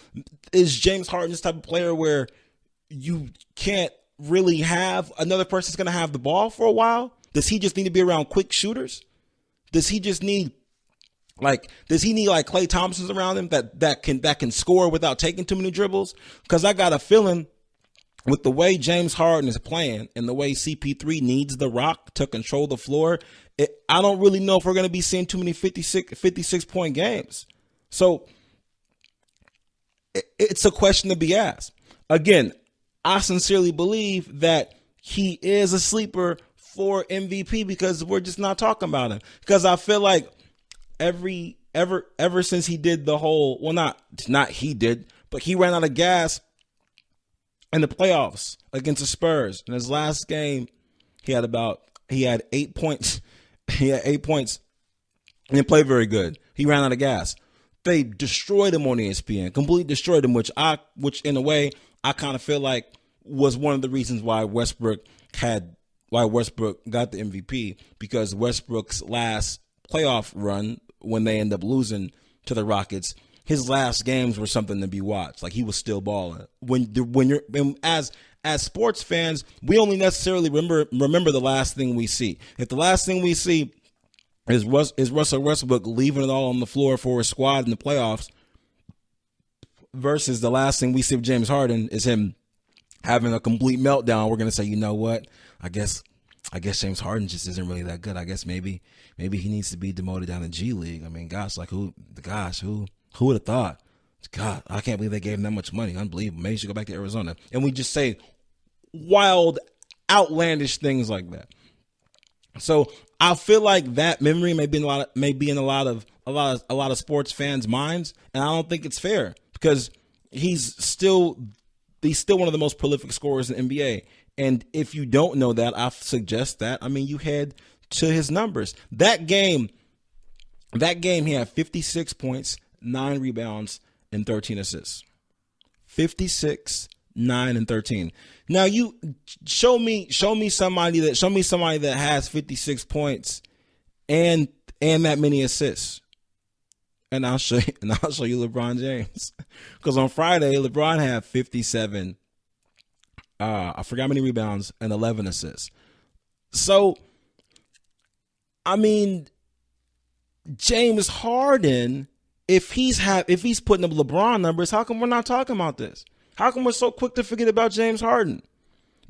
Is James Harden this type of player where you can't really have another person's going to have the ball for a while? Does he just need to be around quick shooters? Does he need Klay Thompson's around him that can score without taking too many dribbles? Because I got a feeling with the way James Harden is playing and the way CP3 needs the rock to control the floor, I don't really know if we're going to be seeing too many 56 point games. So it's a question to be asked. Again, I sincerely believe that he is a sleeper for MVP because we're just not talking about him. Because I feel like ever since he did the whole, well, not he did, but he ran out of gas in the playoffs against the Spurs. In his last game, he had 8 points. He had 8 points and didn't play very good. He ran out of gas. They destroyed him on ESPN, completely destroyed him, which in a way I kind of feel like was one of the reasons why Westbrook had Westbrook got the MVP, because Westbrook's last playoff run, when they end up losing to the Rockets, his last games were something to be watched. Like, he was still balling. When you're as sports fans, we only necessarily remember the last thing we see. If the last thing we see is Russell Westbrook leaving it all on the floor for his squad in the playoffs, versus the last thing we see of James Harden is him having a complete meltdown, we're gonna say, you know what? I guess James Harden just isn't really that good. I guess maybe he needs to be demoted down to G League. I mean, who would have thought? God, I can't believe they gave him that much money. Unbelievable. Maybe he should go back to Arizona. And we just say wild, outlandish things like that. So I feel like that memory may be in a lot of sports fans' minds, and I don't think it's fair, because he's still one of the most prolific scorers in the NBA. And if you don't know that, I suggest that, you head to his numbers. That game, he had 56 points, 9 rebounds, and 13 assists. 56, 9, and 13. Now, you show me somebody that has 56 points and that many assists, and I'll show you LeBron James. Because on Friday, LeBron had 57. I forgot how many rebounds and 11 assists. So, James Harden, if he's putting up LeBron numbers, how come we're not talking about this? How come we're so quick to forget about James Harden?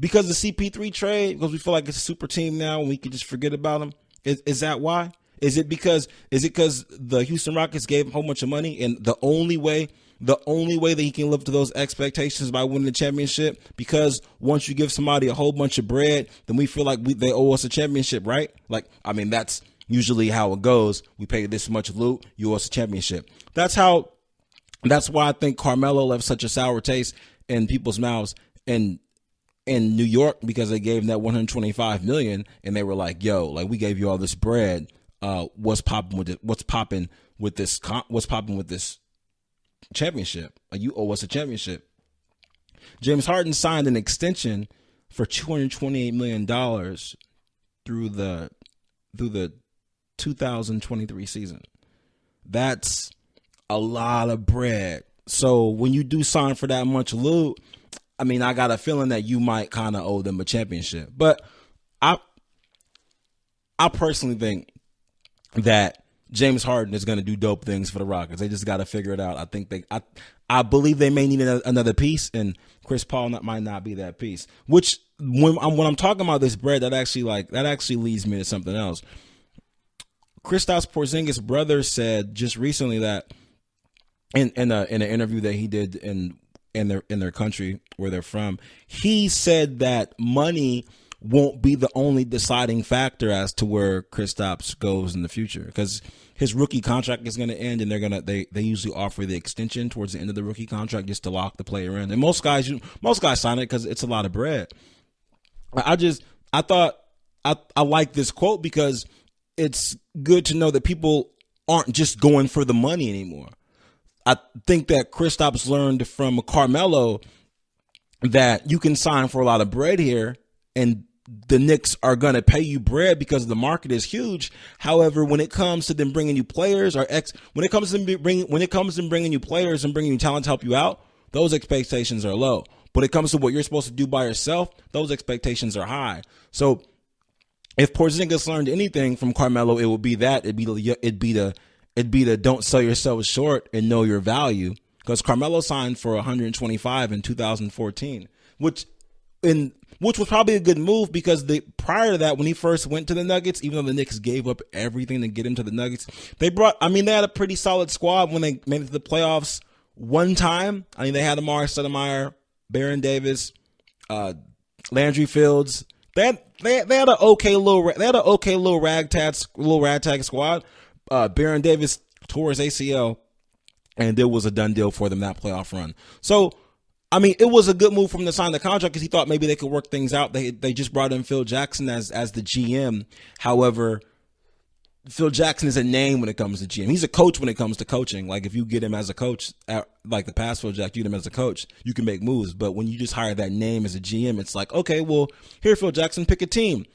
Because the CP3 trade, because we feel like it's a super team now and we can just forget about him? Is that why? Is it because the Houston Rockets gave him a whole bunch of money, and the only way that he can live up to those expectations is by winning the championship? Because once you give somebody a whole bunch of bread, then we feel like they owe us a championship, right? That's usually how it goes. We pay this much loot, you owe us a championship. That's why I think Carmelo left such a sour taste in people's mouths in New York, because they gave him that $125 million, and they were like, "Yo, we gave you all this bread. What's popping with it? What's popping with this championship? You owe us a championship." James Harden signed an extension for $228 million through the 2023 season. That's a lot of bread. So when you do sign for that much loot, I got a feeling that you might kind of owe them a championship. But I personally think that James Harden is going to do dope things for the Rockets. They just got to figure it out. I believe they may need another piece, and Chris Paul might not be that piece. Which when I'm talking about this bread, that actually leads me to something else. Kristaps Porzingis' brother said just recently that in an interview that he did in their country where they're from, he said that money won't be the only deciding factor as to where Kristaps goes in the future, because his rookie contract is going to end, and they usually offer the extension towards the end of the rookie contract just to lock the player in. And most guys sign it because it's a lot of bread. I like this quote because it's good to know that people aren't just going for the money anymore. I think that Kristaps learned from Carmelo that you can sign for a lot of bread here, and the Knicks are going to pay you bread because the market is huge. However, when it comes to them bringing you players, when it comes to bringing you players and bringing you talent to help you out, those expectations are low. But when it comes to what you're supposed to do by yourself, those expectations are high. So if Porzingis learned anything from Carmelo, it would be that. It'd be the don't sell yourself short and know your value. Because Carmelo signed for $125 in 2014, which was probably a good move, because prior to that, when he first went to the Nuggets, even though the Knicks gave up everything to get him to the Nuggets, they had a pretty solid squad when they made it to the playoffs one time. They had Amari Stoudemire, Baron Davis, Landry Fields. They had an okay little ragtag squad. Baron Davis tore his ACL, and there was a done deal for them that playoff run. So, it was a good move from to sign the contract, because he thought maybe they could work things out. They just brought in Phil Jackson as the GM. However, Phil Jackson is a name when it comes to GM. He's a coach when it comes to coaching. Like if you get him as a coach, like the past Phil Jackson, you get him as a coach, you can make moves. But when you just hire that name as a GM, it's like, okay, well, here, Phil Jackson, pick a team.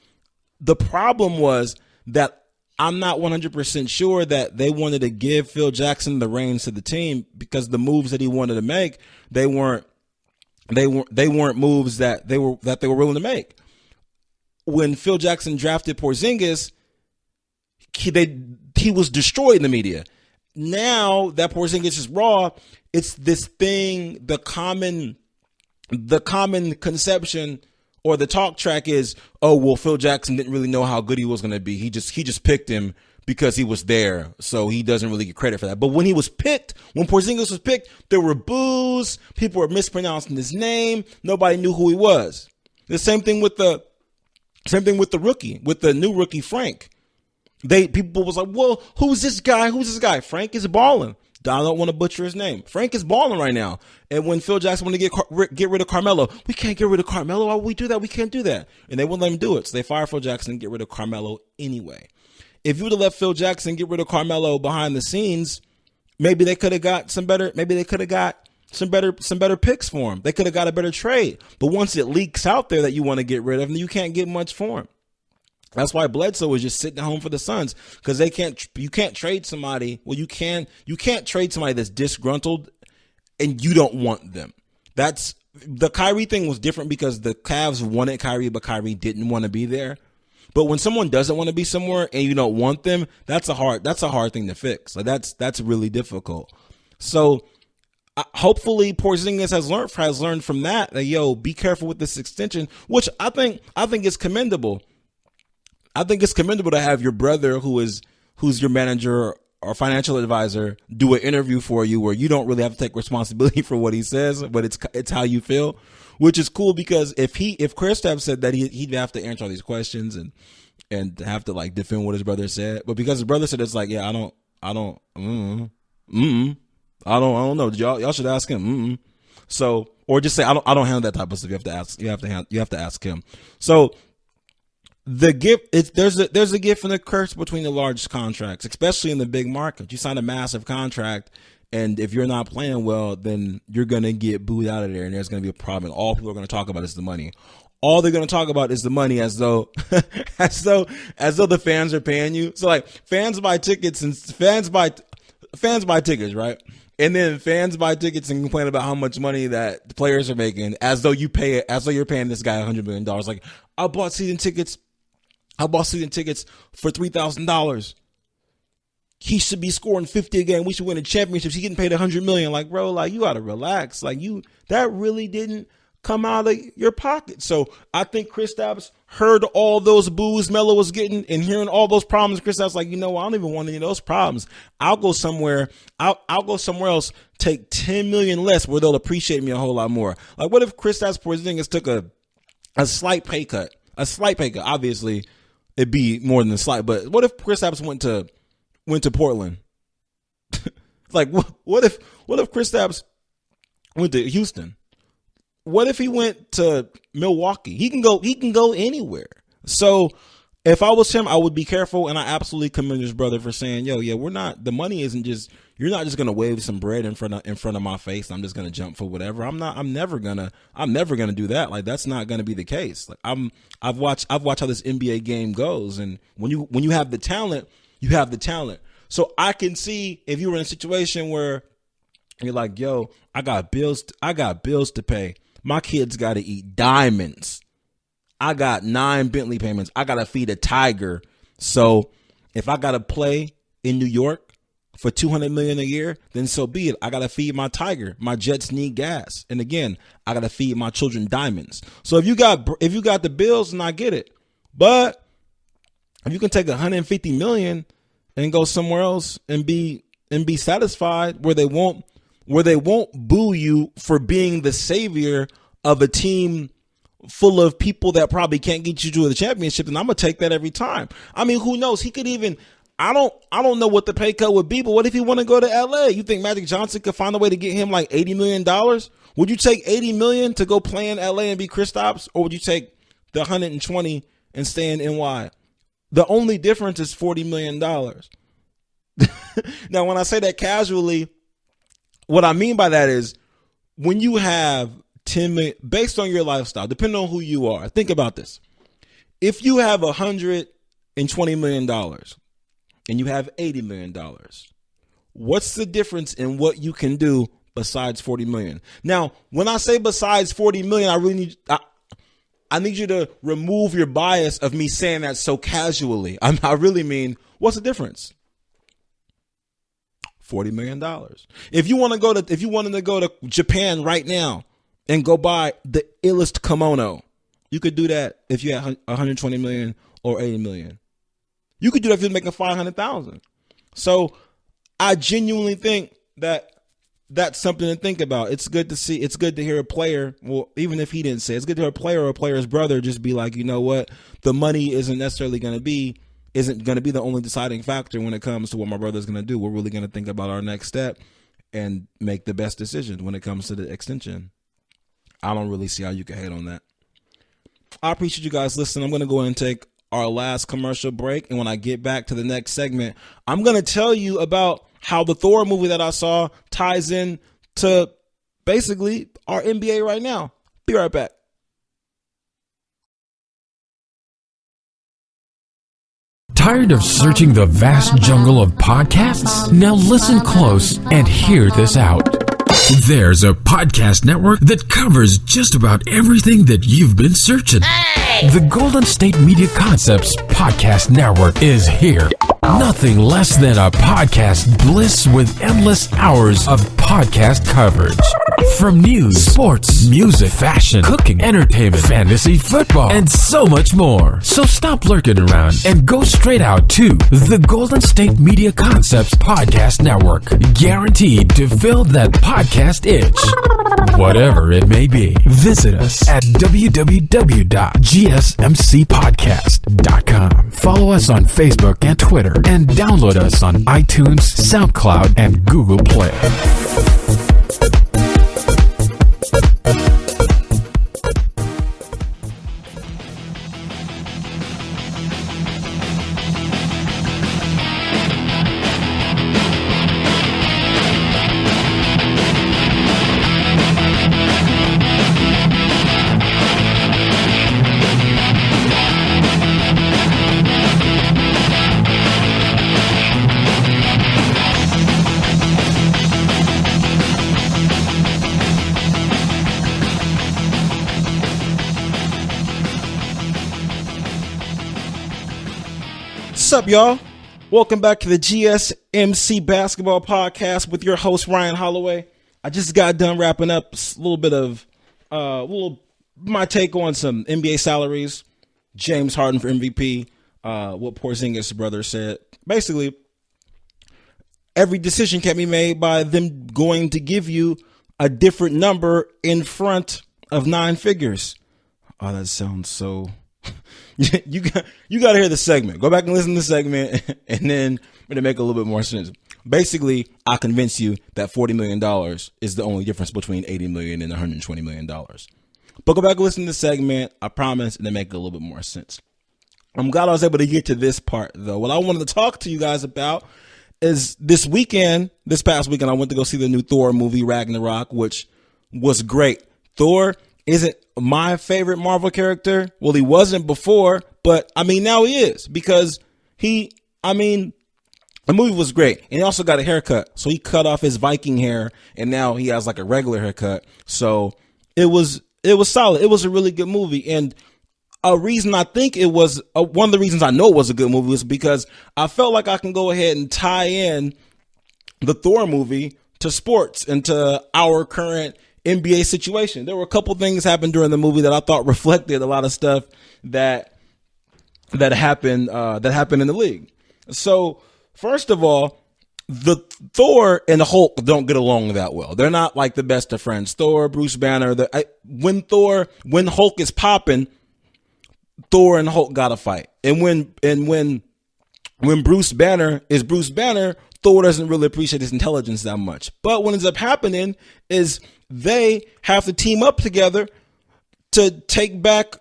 The problem was that I'm not 100% sure that they wanted to give Phil Jackson the reins to the team because the moves that he wanted to make, they weren't moves that they were willing to make. When Phil Jackson drafted Porzingis, he was destroyed in the media. Now that Porzingis is raw, it's this thing, the common conception or the talk track is, oh, well, Phil Jackson didn't really know how good he was going to be. He just picked him because he was there. So he doesn't really get credit for that. But when Porzingis was picked, there were boos. People were mispronouncing his name. Nobody knew who he was. The same thing with the new rookie, Frank. People was like, well, who's this guy? Frank is balling. I don't want to butcher his name. Frank is balling right now. And when Phil Jackson wanted to get rid of Carmelo, we can't get rid of Carmelo. Why would we do that? We can't do that. And they wouldn't let him do it. So they fired Phil Jackson and get rid of Carmelo anyway. If you would have let Phil Jackson get rid of Carmelo behind the scenes, maybe they could have got some better picks for him. They could have got a better trade. But once it leaks out there that you want to get rid of him, you can't get much for him. That's why Bledsoe was just sitting at home for the Suns because you can't trade somebody. Well, you can't trade somebody that's disgruntled and you don't want them. That's the Kyrie thing was different because the Cavs wanted Kyrie, but Kyrie didn't want to be there. But when someone doesn't want to be somewhere and you don't want them, that's a hard thing to fix. Like that's really difficult. So hopefully Porzingis has learned from that. Be careful with this extension, which I think is commendable. I think it's commendable to have your brother who's your manager or financial advisor do an interview for you where you don't really have to take responsibility for what he says, but it's how you feel, which is cool because if Kristaps said that he'd have to answer all these questions and have to like defend what his brother said, but because his brother said it's like, yeah, I don't know. Y'all should ask him. So, or just say I don't handle that type of stuff. You have to ask him. So. The gift there's a gift and a curse between the largest contracts, especially in the big market. You sign a massive contract, and if you're not playing well, then you're gonna get booed out of there, and there's gonna be a problem. And all people are gonna talk about is the money. All they're gonna talk about is the money, as though the fans are paying you. So like fans buy tickets, right? And then fans buy tickets and complain about how much money that the players are making, as though you're paying this guy $100 million. Like I bought season tickets for $3,000. He should be scoring 50 a game. We should win a championship. He's getting paid $100 million. Like, bro, like you gotta relax. Like that really didn't come out of your pocket. So I think Kristaps heard all those boos Melo was getting and hearing all those problems. Kristaps like, I don't even want any of those problems. I'll go somewhere else, take 10 million less where they'll appreciate me a whole lot more. Like, what if Kristaps Porzingis took a slight pay cut? Obviously. It'd be more than a slight, but what if Kristaps went to Portland? Like, what if Kristaps went to Houston? What if he went to Milwaukee? He can go anywhere. So if I was him, I would be careful, and I absolutely commend his brother for saying, the money isn't just, you're not just gonna wave some bread in front of my face. I'm just gonna jump for whatever. I'm never gonna do that. Like that's not gonna be the case. Like I've watched how this NBA game goes, and when you have the talent, you have the talent. So I can see if you were in a situation where you're like, I got bills to pay. My kids got to eat diamonds. I got 9 Bentley payments. I got to feed a tiger. So if I got to play in New York for $200 million a year, then so be it. I got to feed my tiger. My Jets need gas. And again, I got to feed my children diamonds. So if you got the bills, then I get it. But if you can take $150 million and go somewhere else and be satisfied where they won't boo you for being the savior of a team full of people that probably can't get you to the championship, and I'm gonna take that every time. I mean, who knows? He could even. I don't know what the pay cut would be, but what if he want to go to LA? You think Magic Johnson could find a way to get him like $80 million? Would you take $80 million to go play in LA and be Kristaps, or would you take the 120 and stay in NY? The only difference is $40 million. Now, when I say that casually, what I mean by that is when you have 10 million, based on your lifestyle, depending on who you are, think about this. If you have $120 million and you have $80 million, what's the difference in what you can do besides 40 million? Now, when I say besides 40 million, I need you to remove your bias of me saying that so casually. I really mean, what's the difference? $40 million. If you wanted to go to Japan right now and go buy the illest kimono, you could do that if you had 120 million or 80 million. You could do that if you're making 500,000. So I genuinely think that that's something to think about. It's good to see. It's good to hear a player. Well, even if he didn't say it, it's good to hear a player or a player's brother just be like, you know what, the money isn't going to be the only deciding factor when it comes to what my brother's going to do. We're really going to think about our next step and make the best decision when it comes to the extension. I don't really see how you can hate on that. I appreciate you guys listening. I'm going to go ahead and take our last commercial break. And when I get back to the next segment, I'm going to tell you about how the Thor movie that I saw ties in to basically our NBA right now. Be right back. Tired of searching the vast jungle of podcasts? Now listen close and hear this out. There's a podcast network that covers just about everything that you've been searching. Hey! The Golden State Media Concepts Podcast Network is here. Nothing less than a podcast bliss with endless hours of podcast coverage. From news, sports, music, fashion, cooking, entertainment, fantasy, football, and so much more. So stop lurking around and go straight out to the Golden State Media Concepts Podcast Network. Guaranteed to fill that podcast itch. Whatever it may be. Visit us at www.gsmcpodcast.com. Follow us on Facebook and Twitter, and download us on iTunes, SoundCloud, and Google Play. What's up, y'all? Welcome back to the GSMC Basketball Podcast with your host, Ryan Holloway. I just got done wrapping up a little bit of my take on some NBA salaries, James Harden for MVP, what Porzingis' brother said. Basically, every decision can be made by them going to give you a different number in front of 9 figures. Oh, that sounds so... you got to hear the segment. Go back and listen to the segment, and then it'll make a little bit more sense. Basically, I convince you that $40 million is the only difference between $80 million and $120 million. But go back and listen to the segment. I promise it'll make a little bit more sense. I'm glad I was able to get to this part, though. What I wanted to talk to you guys about is this past weekend, I went to go see the new Thor movie, Ragnarok, which was great. Thor isn't my favorite Marvel character. Well, he wasn't before, but I mean, now he is, because the movie was great. And he also got a haircut. So he cut off his Viking hair, and now he has like a regular haircut. So it was solid. It was a really good movie. And a reason I think it was, one of the reasons I know it was a good movie was because I felt like I can go ahead and tie in the Thor movie to sports and to our current NBA situation. There were a couple things happened during the movie that I thought reflected a lot of stuff that happened in the league. So first of all, the Thor and the Hulk don't get along that well. They're not like the best of friends. Thor, Bruce Banner, when Hulk is popping, Thor and Hulk gotta fight. And when Bruce Banner is Bruce Banner, Thor doesn't really appreciate his intelligence that much. But what ends up happening is they have to team up together to take back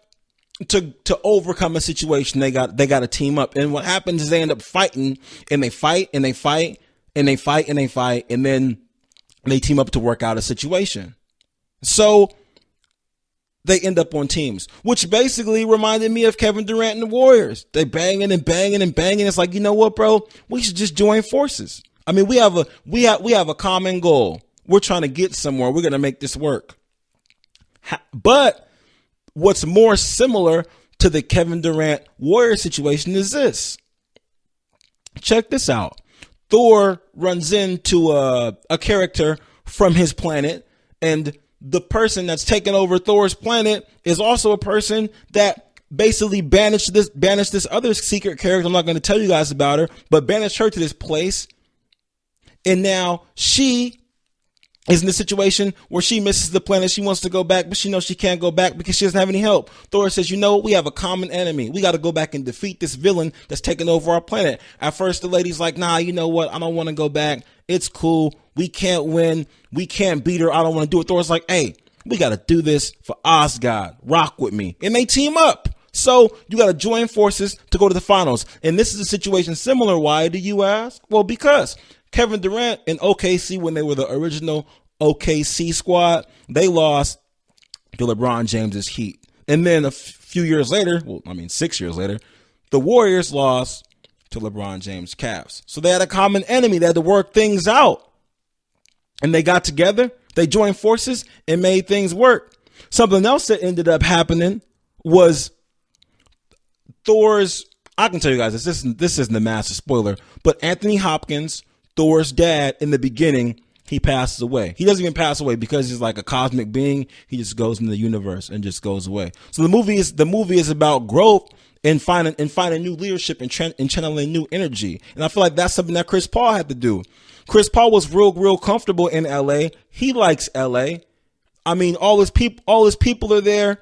to overcome a situation, they got to team up. And what happens is they end up fighting, and they fight and they fight and they fight and they fight, and then they team up to work out a situation. So they end up on teams, which basically reminded me of Kevin Durant and the Warriors. They banging and banging and banging. It's like, you know what, bro? We should just join forces. I mean, we have a common goal. We're trying to get somewhere. We're going to make this work. But what's more similar to the Kevin Durant Warrior situation is this. Check this out. Thor runs into a character from his planet, and the person that's taken over Thor's planet is also a person that basically banished this other secret character. I'm not going to tell you guys about her, but banished her to this place. And now she is in a situation where she misses the planet. She wants to go back, but she knows she can't go back because she doesn't have any help. Thor says, you know, we have a common enemy. We got to go back and defeat this villain that's taking over our planet. At first, the lady's like, nah, you know what? I don't want to go back. It's cool. We can't win. We can't beat her. I don't want to do it. Thor's like, hey, we got to do this for Asgard. Rock with me. And they team up. So you got to join forces to go to the finals. And this is a situation similar. Why do you ask? Well, because Kevin Durant and OKC, when they were the original OKC squad, they lost to LeBron James's Heat. And then a few years later, 6 years later, the Warriors lost to LeBron James' Cavs. So they had a common enemy. They had to work things out. And they got together, they joined forces and made things work. Something else that ended up happening was Thor's, I can tell you guys, this isn't a massive spoiler, but Anthony Hopkins, Thor's dad, in the beginning, he passes away. He doesn't even pass away because he's like a cosmic being. He just goes in the universe and just goes away. So the movie is about growth and finding new leadership and channeling new energy. And I feel like that's something that Chris Paul had to do. Chris Paul was real comfortable in LA. He likes LA. I mean, all his people are there.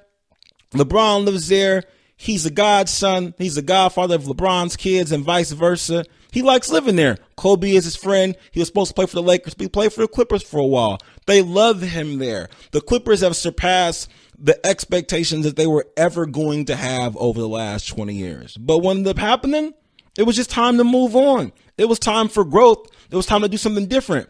LeBron lives there. He's a godson. He's a godfather of LeBron's kids and vice versa. He likes living there. Kobe is his friend. He was supposed to play for the Lakers, but he played for the Clippers for a while. They love him there. The Clippers have surpassed the expectations that they were ever going to have over the last 20 years. But what ended up happening? It was just time to move on. It was time for growth. It was time to do something different.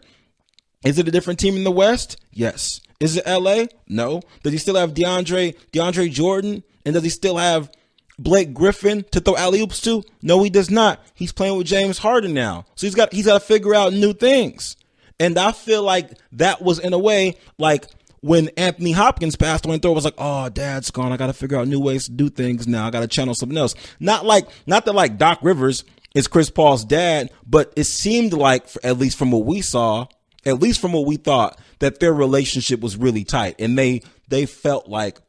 Is it a different team in the West? Yes. Is it LA? No. Does he still have DeAndre Jordan? And does he still have Blake Griffin to throw alley-oops to? No, he does not. He's playing with James Harden now. So he's got to figure out new things. And I feel like that was, in a way, like when Anthony Hopkins passed away and Thor was like, oh, Dad's gone. I got to figure out new ways to do things now. I got to channel something else. Not that like Doc Rivers is Chris Paul's dad, but it seemed like, at least from what we saw, at least from what we thought, that their relationship was really tight. And they felt like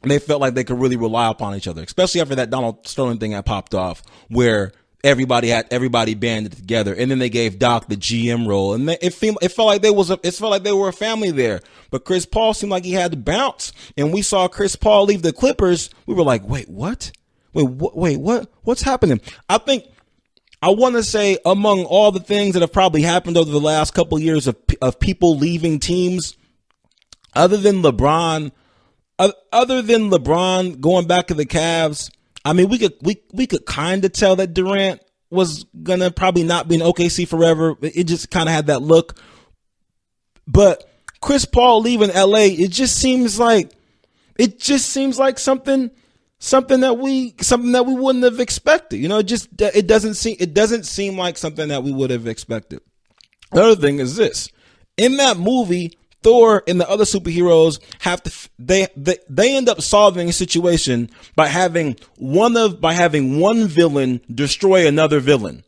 they could really rely upon each other, especially after that Donald Sterling thing had popped off, where everybody banded together, and then they gave Doc the GM role, and it felt like they were a family there. But Chris Paul seemed like he had to bounce, and we saw Chris Paul leave the Clippers. We were like, wait, what? What's happening? I want to say, among all the things that have probably happened over the last couple of years of people leaving teams, other than LeBron going back to the Cavs, I mean, we could kind of tell that Durant was gonna probably not be in OKC forever. It just kind of had that look. But Chris Paul leaving LA, it just seems like something that we wouldn't have expected. You know, it doesn't seem like something that we would have expected. The other thing is this: in that movie, Thor and the other superheroes they end up solving a situation by having one villain destroy another villain.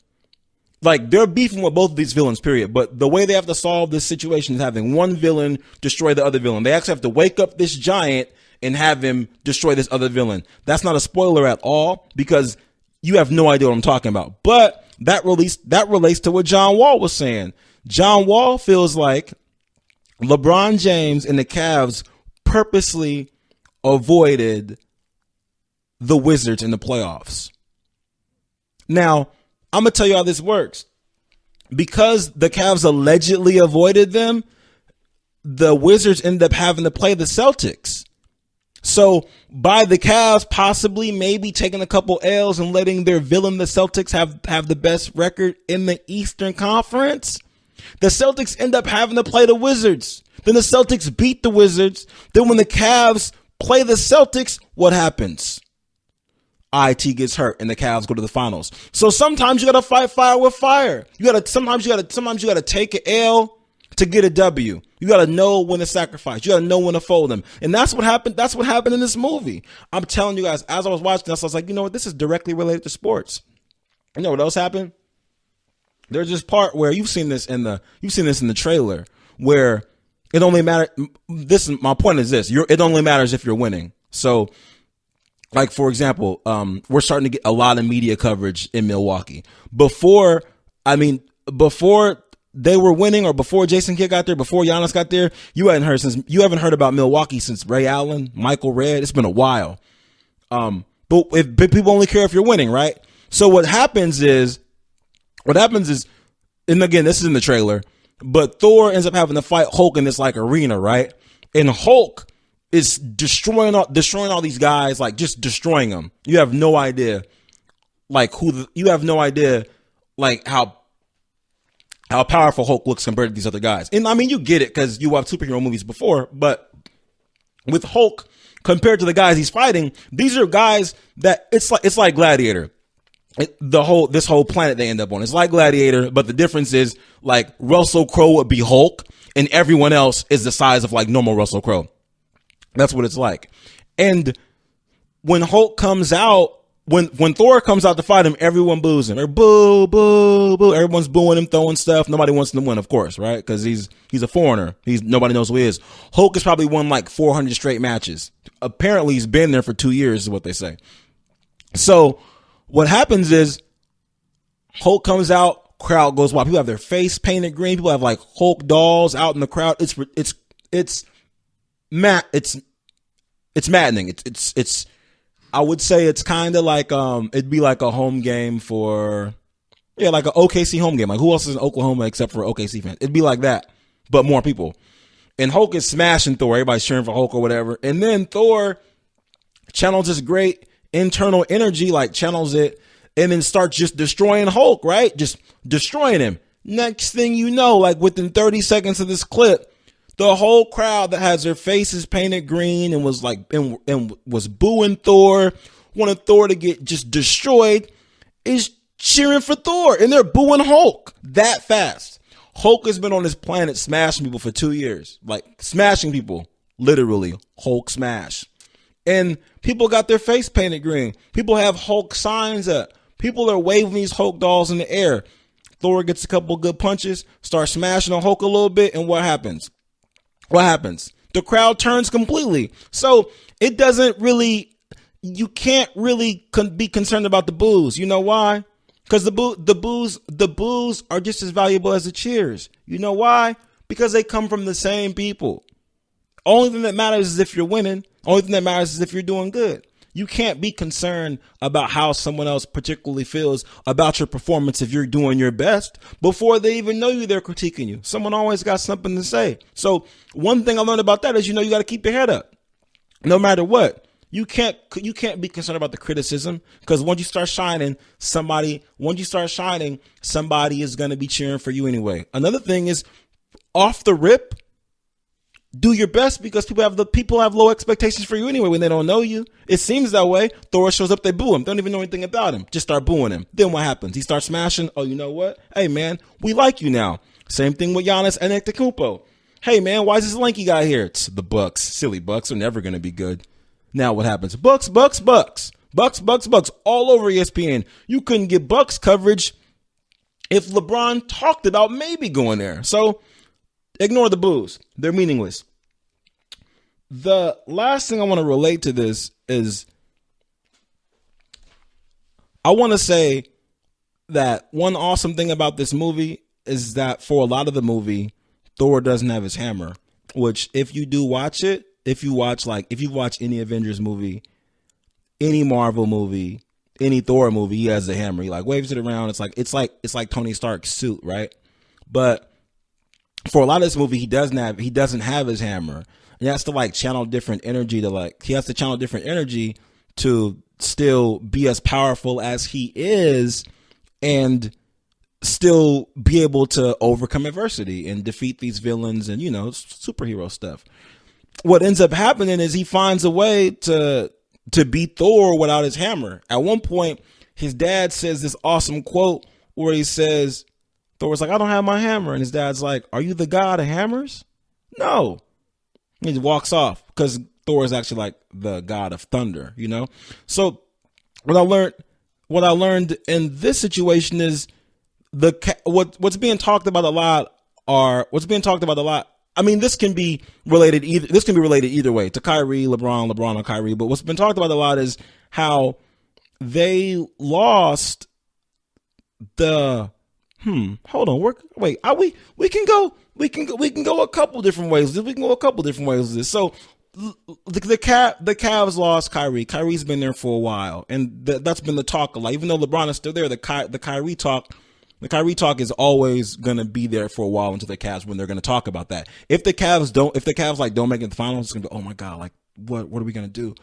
Like, they're beefing with both of these villains, period. But the way they have to solve this situation is having one villain destroy the other villain. They actually have to wake up this giant and have him destroy this other villain. That's not a spoiler at all, because you have no idea what I'm talking about. But that relates to what John Wall was saying. John Wall feels like LeBron James and the Cavs purposely avoided the Wizards in the playoffs. Now, I'm going to tell you how this works. Because the Cavs allegedly avoided them, the Wizards ended up having to play the Celtics. So by the Cavs possibly maybe taking a couple L's and letting their villain, the Celtics, have the best record in the Eastern Conference, the Celtics end up having to play the Wizards. Then the Celtics beat the Wizards. Then when the Cavs play the Celtics, what happens? IT gets hurt and the Cavs go to the finals. So sometimes you got to fight fire with fire. Sometimes you got to take an L to get a W. You got to know when to sacrifice. You got to know when to fold them. And that's what happened. That's what happened in this movie. I'm telling you guys, as I was watching this, I was like, you know what? This is directly related to sports. You know what else happened? There's this part where you've seen this in the trailer where it only matters. My point is this. It only matters if you're winning. So, like, for example, we're starting to get a lot of media coverage in Milwaukee. Before they were winning, or before Jason Kidd got there, before Giannis got there, you haven't heard about Milwaukee since Ray Allen, Michael Redd. It's been a while. But people only care if you're winning, right? So what happens is, and again, this is in the trailer, but Thor ends up having to fight Hulk in this like arena, right? And Hulk is destroying all these guys, like just destroying them. You have no idea, like how powerful Hulk looks compared to these other guys. And I mean, you get it because you watched superhero movies before, but with Hulk compared to the guys he's fighting, these are guys that it's like Gladiator. This whole planet they end up on. It's like Gladiator, but the difference is like Russell Crowe would be Hulk and everyone else is the size of like normal Russell Crowe. That's what it's like. And when Hulk comes out, when Thor comes out to fight him, everyone boos him. Or boo, boo, boo. Everyone's booing him, throwing stuff. Nobody wants him to win, of course, right? Because he's a foreigner. Nobody knows who he is. Hulk has probably won like 400 straight matches. Apparently he's been there for 2 years is what they say. So what happens is Hulk comes out, crowd goes wild. People have their face painted green. People have like Hulk dolls out in the crowd. It's maddening. It's I would say it's kind of like it'd be like a home game for like an OKC home game. Like who else is in Oklahoma except for OKC fans? It'd be like that, but more people. And Hulk is smashing Thor. Everybody's cheering for Hulk or whatever. And then Thor channels this great internal energy, like channels it, and then starts just destroying Hulk, right? Just destroying him. Next thing you know, like within 30 seconds of this clip, the whole crowd that has their faces painted green and was like and was booing Thor, wanted Thor to get just destroyed, is cheering for Thor, and they're booing Hulk that fast. Hulk has been on this planet smashing people for 2 years, like smashing people, literally Hulk smash. And people got their face painted green. People have Hulk signs up. People are waving these Hulk dolls in the air. Thor gets a couple good punches, starts smashing on Hulk a little bit, and what happens? The crowd turns completely. So it doesn't really, you can't really be concerned about the boos. You know why? Because the boos are just as valuable as the cheers. You know why? Because they come from the same people. Only thing that matters is if you're winning. Only thing that matters is if you're doing good. You can't be concerned about how someone else particularly feels about your performance if you're doing your best before they even know you. They're critiquing you. Someone always got something to say. So one thing I learned about that is, you got to keep your head up no matter what. You can't be concerned about the criticism, because once you start shining, somebody is going to be cheering for you anyway. Another thing is, off the rip, do your best, because people have low expectations for you anyway when they don't know you. It seems that way. Thor shows up, they boo him. Don't even know anything about him. Just start booing him. Then what happens? He starts smashing. Oh, you know what? Hey, man, we like you now. Same thing with Giannis and Antetokounmpo. Hey, man, why is this lanky guy here? It's the Bucks. Silly Bucks are never going to be good. Now what happens? Bucks. All over ESPN. You couldn't get Bucks coverage if LeBron talked about maybe going there. So ignore the boos. They're meaningless. The last thing I want to relate to this is, I want to say that one awesome thing about this movie is that for a lot of the movie, Thor doesn't have his hammer, which if you do watch it, if you watch any Avengers movie, any Marvel movie, any Thor movie, he has a hammer. He like waves it around. It's like Tony Stark's suit, right? But for a lot of this movie, he doesn't have his hammer. he has to like channel different energy to still be as powerful as he is and still be able to overcome adversity and defeat these villains and, superhero stuff. What ends up happening is he finds a way to beat Thor without his hammer. At one point, his dad says this awesome quote where he says, Thor's like, I don't have my hammer. And his dad's like, are you the god of hammers? No. He walks off because Thor is actually like the god of thunder, So what I learned in this situation is what's being talked about a lot. I mean, this can be related either way to Kyrie, LeBron or Kyrie. But what's been talked about a lot is how they lost the. Hold on. We can go a couple different ways. We can go a couple different ways with this. So the Cavs lost Kyrie. Kyrie's been there for a while, and that's been the talk a lot. Even though LeBron is still there, the Kyrie talk is always going to be there for a while until the Cavs when they're going to talk about that. If the Cavs don't make it to the finals, it's going to be, oh my God, like what are we going to do?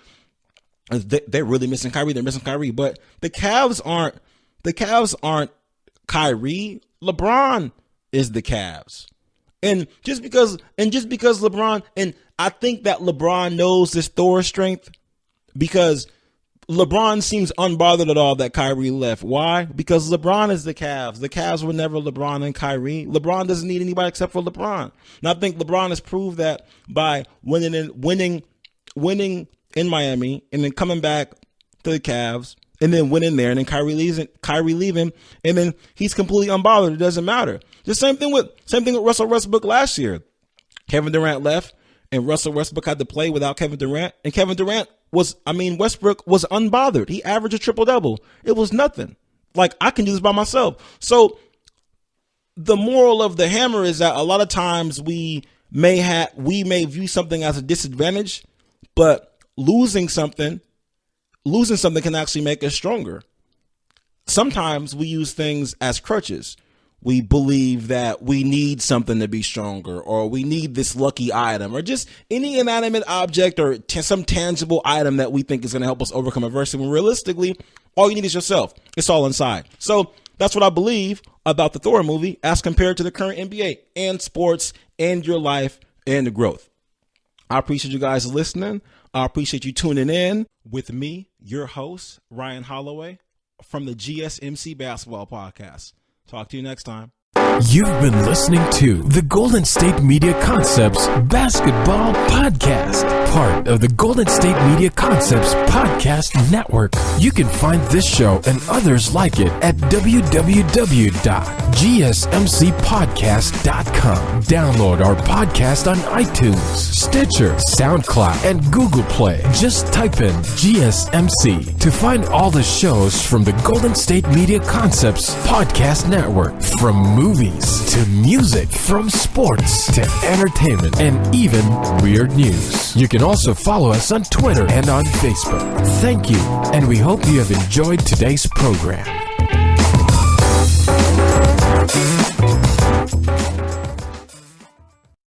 They're really missing Kyrie. They're missing Kyrie, but the Cavs aren't Kyrie. LeBron is the Cavs. And just because LeBron, and I think that LeBron knows this Thor strength because LeBron seems unbothered at all that Kyrie left. Why? Because LeBron is the Cavs. The Cavs were never LeBron and Kyrie. LeBron doesn't need anybody except for LeBron. And I think LeBron has proved that by winning in Miami and then coming back to the Cavs and then winning there, and then Kyrie leaving, and then he's completely unbothered. It doesn't matter. The same thing with Russell Westbrook last year. Kevin Durant left, and Russell Westbrook had to play without Kevin Durant, and Westbrook was unbothered. He averaged a triple-double. It was nothing. Like, I can do this by myself. So the moral of the hammer is that a lot of times we may view something as a disadvantage, but losing something can actually make us stronger. Sometimes we use things as crutches. We believe that we need something to be stronger, or we need this lucky item, or just any inanimate object or some tangible item that we think is going to help us overcome adversity, when realistically, all you need is yourself. It's all inside. So that's what I believe about the Thor movie as compared to the current NBA and sports and your life and the growth. I appreciate you guys listening. I appreciate you tuning in with me, your host, Ryan Holloway, from the GSMC Basketball Podcast. Talk to you next time. You've been listening to the Golden State Media Concepts Basketball Podcast, part of the Golden State Media Concepts Podcast Network. You can find this show and others like it at www.gsmcpodcast.com. Download our podcast on iTunes, Stitcher, SoundCloud, and Google Play. Just type in GSMC to find all the shows from the Golden State Media Concepts Podcast Network, from movies to music, from sports to entertainment, and even weird news. You can also follow us on Twitter and on Facebook. Thank you, and we hope you have enjoyed today's program.